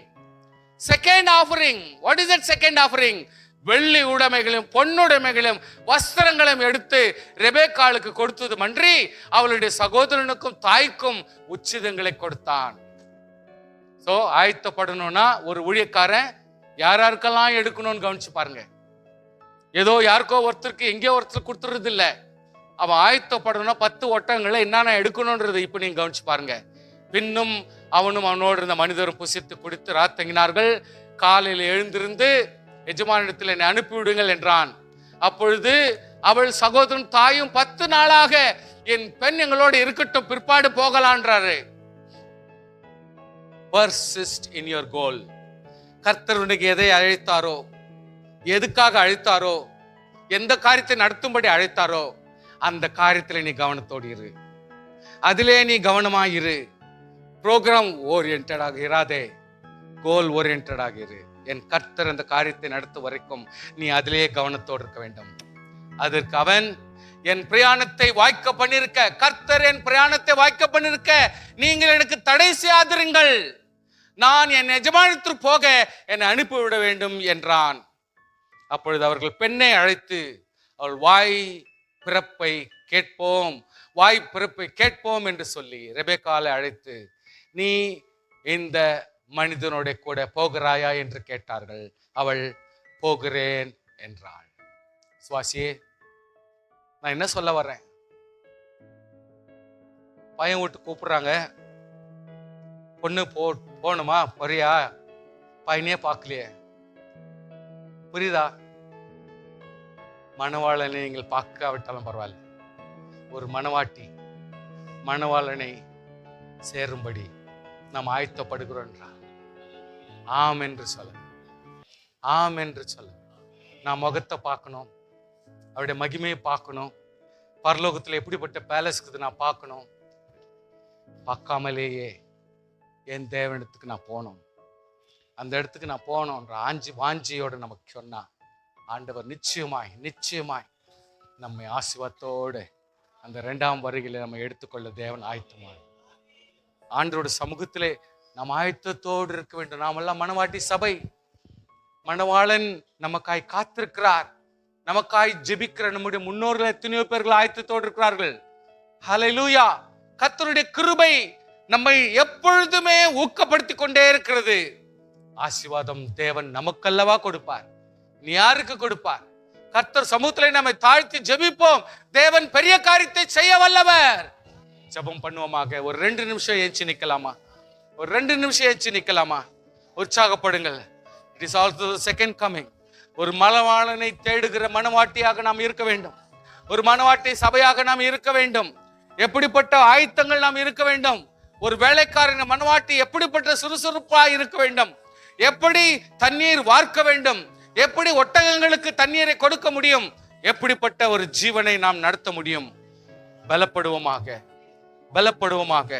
Second offering. What is that second offering? வெள்ளி உடைமைகளும் பொன்னுடைமைகளும் வஸ்திரங்களும் எடுத்து ரெபேக்காளுக்கு கொடுத்தது மன்றி அவளுடைய சகோதரனுக்கும் தாய்க்கும் உச்சிதங்களை கொடுத்தான். சோ ஆயத்தப்படணும்னா ஒரு ஊழியக்காரன் யாருக்கெல்லாம் எடுக்கணும்னு கவனிச்சு பாருங்க. ஏதோ யாருக்கோ ஒருத்தருக்கு எங்கேயோ ஒருத்தர் கொடுத்துறது இல்லை. அவன் ஆயத்தப்படணும்னா 10 ஒட்டங்களை என்னென்ன எடுக்கணும்ன்றது இப்ப நீங்க கவனிச்சு பாருங்க. பின்னும் அவனும் அவனோடு இருந்த மனிதரும் புசித்து குடித்து ராத்தங்கினார்கள். காலையில் எழுந்திருந்து எஜமானிடத்தில் என்னை அனுப்பிவிடுங்கள் என்றான். அப்பொழுது அவள் சகோதரன் தாயும் 10 நாளாக என் பெண் எங்களோடு இருக்கட்டும், பிற்பாடு போகலான்றாரு. Persist in your goal. கர்த்தர் உனக்கு எதை அழைத்தாரோ, எதுக்காக அழைத்தாரோ, எந்த காரியத்தை நடத்தும்படி அழைத்தாரோ அந்த காரியத்தில் நீ கவனத்தோடு இரு, அதிலே நீ கவனமாயிரு. ப்ரோக்ராம் ஓரியன்டாக இராதே, கோல் ஓரியன்டாக இரு. என் கர்த்தர் அந்த காரியத்தை நடத்தும் வரைக்கும் நீ அதிலே கவனத்தோடு இருக்க வேண்டும். அதற்கு அவன், என் பிரயாணத்தை வாய்க்க பண்ணிருக்க, கர்த்தர் என் பிரயாணத்தை வாய்க்க பண்ணிருக்க நீங்கள் எனக்கு தடை செய்யாதிருங்கள், நான் என் எஜமானத்திற்கு போக என்னை அனுப்பிவிட வேண்டும் என்றான். அப்பொழுது அவர்கள் பெண்ணை அழைத்து, அவள் வாய் பிறப்பை கேட்போம் என்று சொல்லி ரெபெக்காளை அழைத்து, நீ இந்த மனிதனோட கூட போகிறாயா என்று கேட்டார்கள். அவள் போகிறேன் என்றாள். சுவாசியே, நான் என்ன சொல்ல வர்றேன்? பையன் விட்டு கூப்பிடுறாங்க, பொண்ணு போகணுமா, போறியா? பையனே பார்க்கலையே, புரியுதா? மணவாளனை நீங்கள் பார்க்காவிட்டாலும் பரவாயில்ல, ஒரு மணவாட்டி மணவாளனை சேரும்படி நாம் ஆயத்தப்படுகிறோம் என்றால் ஆம் என்று சொல்ல, ஆம் என்று சொல்ல. நான் முகத்தை பார்க்கணும், அவருடைய மகிமையை பார்க்கணும், பரலோகத்தில் எப்படிப்பட்ட பேலஸ்க்கு நான் பார்க்கணும். பார்க்காமலேயே என் தேவனிடத்துக்கு நான் போகணும், அந்த இடத்துக்கு நான் போகணுன்ற வாஞ்சியோடு நமக்கு சொன்னா ஆண்டவர் நிச்சயமாய் நம்மை ஆசீர்வாதத்தோடு அந்த 2ஆம் வருகையில நம்ம எடுத்துக்கொள்ள தேவன் ஆயத்தமாக. ஆண்டவரோட சமூகத்திலே நாம் ஆயத்தத்தோடு இருக்க வேண்டும். நாமெல்லாம் மணவாட்டி சபை, மணவாளன் நமக்காய் காத்திருக்கிறார். நமக்காய் ஜெபிக்கிற நம்முடைய முன்னோர்கள் எத்தனையோ பேர்கள் ஆயத்தத்தோடு இருக்கிறார்கள். ஹல்லேலூயா. கர்த்தருடைய கிருபை நம்மை எப்பொழுதுமே ஊக்கப்படுத்தி கொண்டே இருக்கிறது. ஆசீர்வாதம் தேவன் நமக்கல்லவா கொடுப்பார், நீ யாருக்கு கொடுப்பார்? கர்த்தர் சமூகத்திலே நம்மை தாழ்த்தி ஜெபிப்போம். தேவன் பெரிய காரியத்தை செய்ய வல்லவர், ஜெபம் பண்ணுவோமாக. ஒரு 2 நிமிஷம் ஏஞ்சி நிக்கலாமா? ஒரு 2 நிமிஷம் ஏஞ்சி நிக்கலாமா? உற்சாகப்படுங்கள். It is also second coming. ஒரு மணவாளனை தேடுகிற மணவாட்டியாக நாம் இருக்க வேண்டும். ஒரு மணவாட்டி சபையாக நாம் இருக்க வேண்டும். எப்படிப்பட்ட ஆயத்தங்கள் நாம் இருக்க வேண்டும்? ஒரு வேலைக்காரன் மணவாட்டி எப்படிப்பட்ட சுறுசுறுப்பா இருக்க வேண்டும்? எப்படி தண்ணீர் வார்க்க வேண்டும்? எப்படி ஒட்டகங்களுக்கு தண்ணீரை கொடுக்க முடியும்? எப்படிப்பட்ட ஒரு ஜீவனை நாம் நடத்த முடியும்? பலப்படுவோமாக, பலப்படுவோமாக.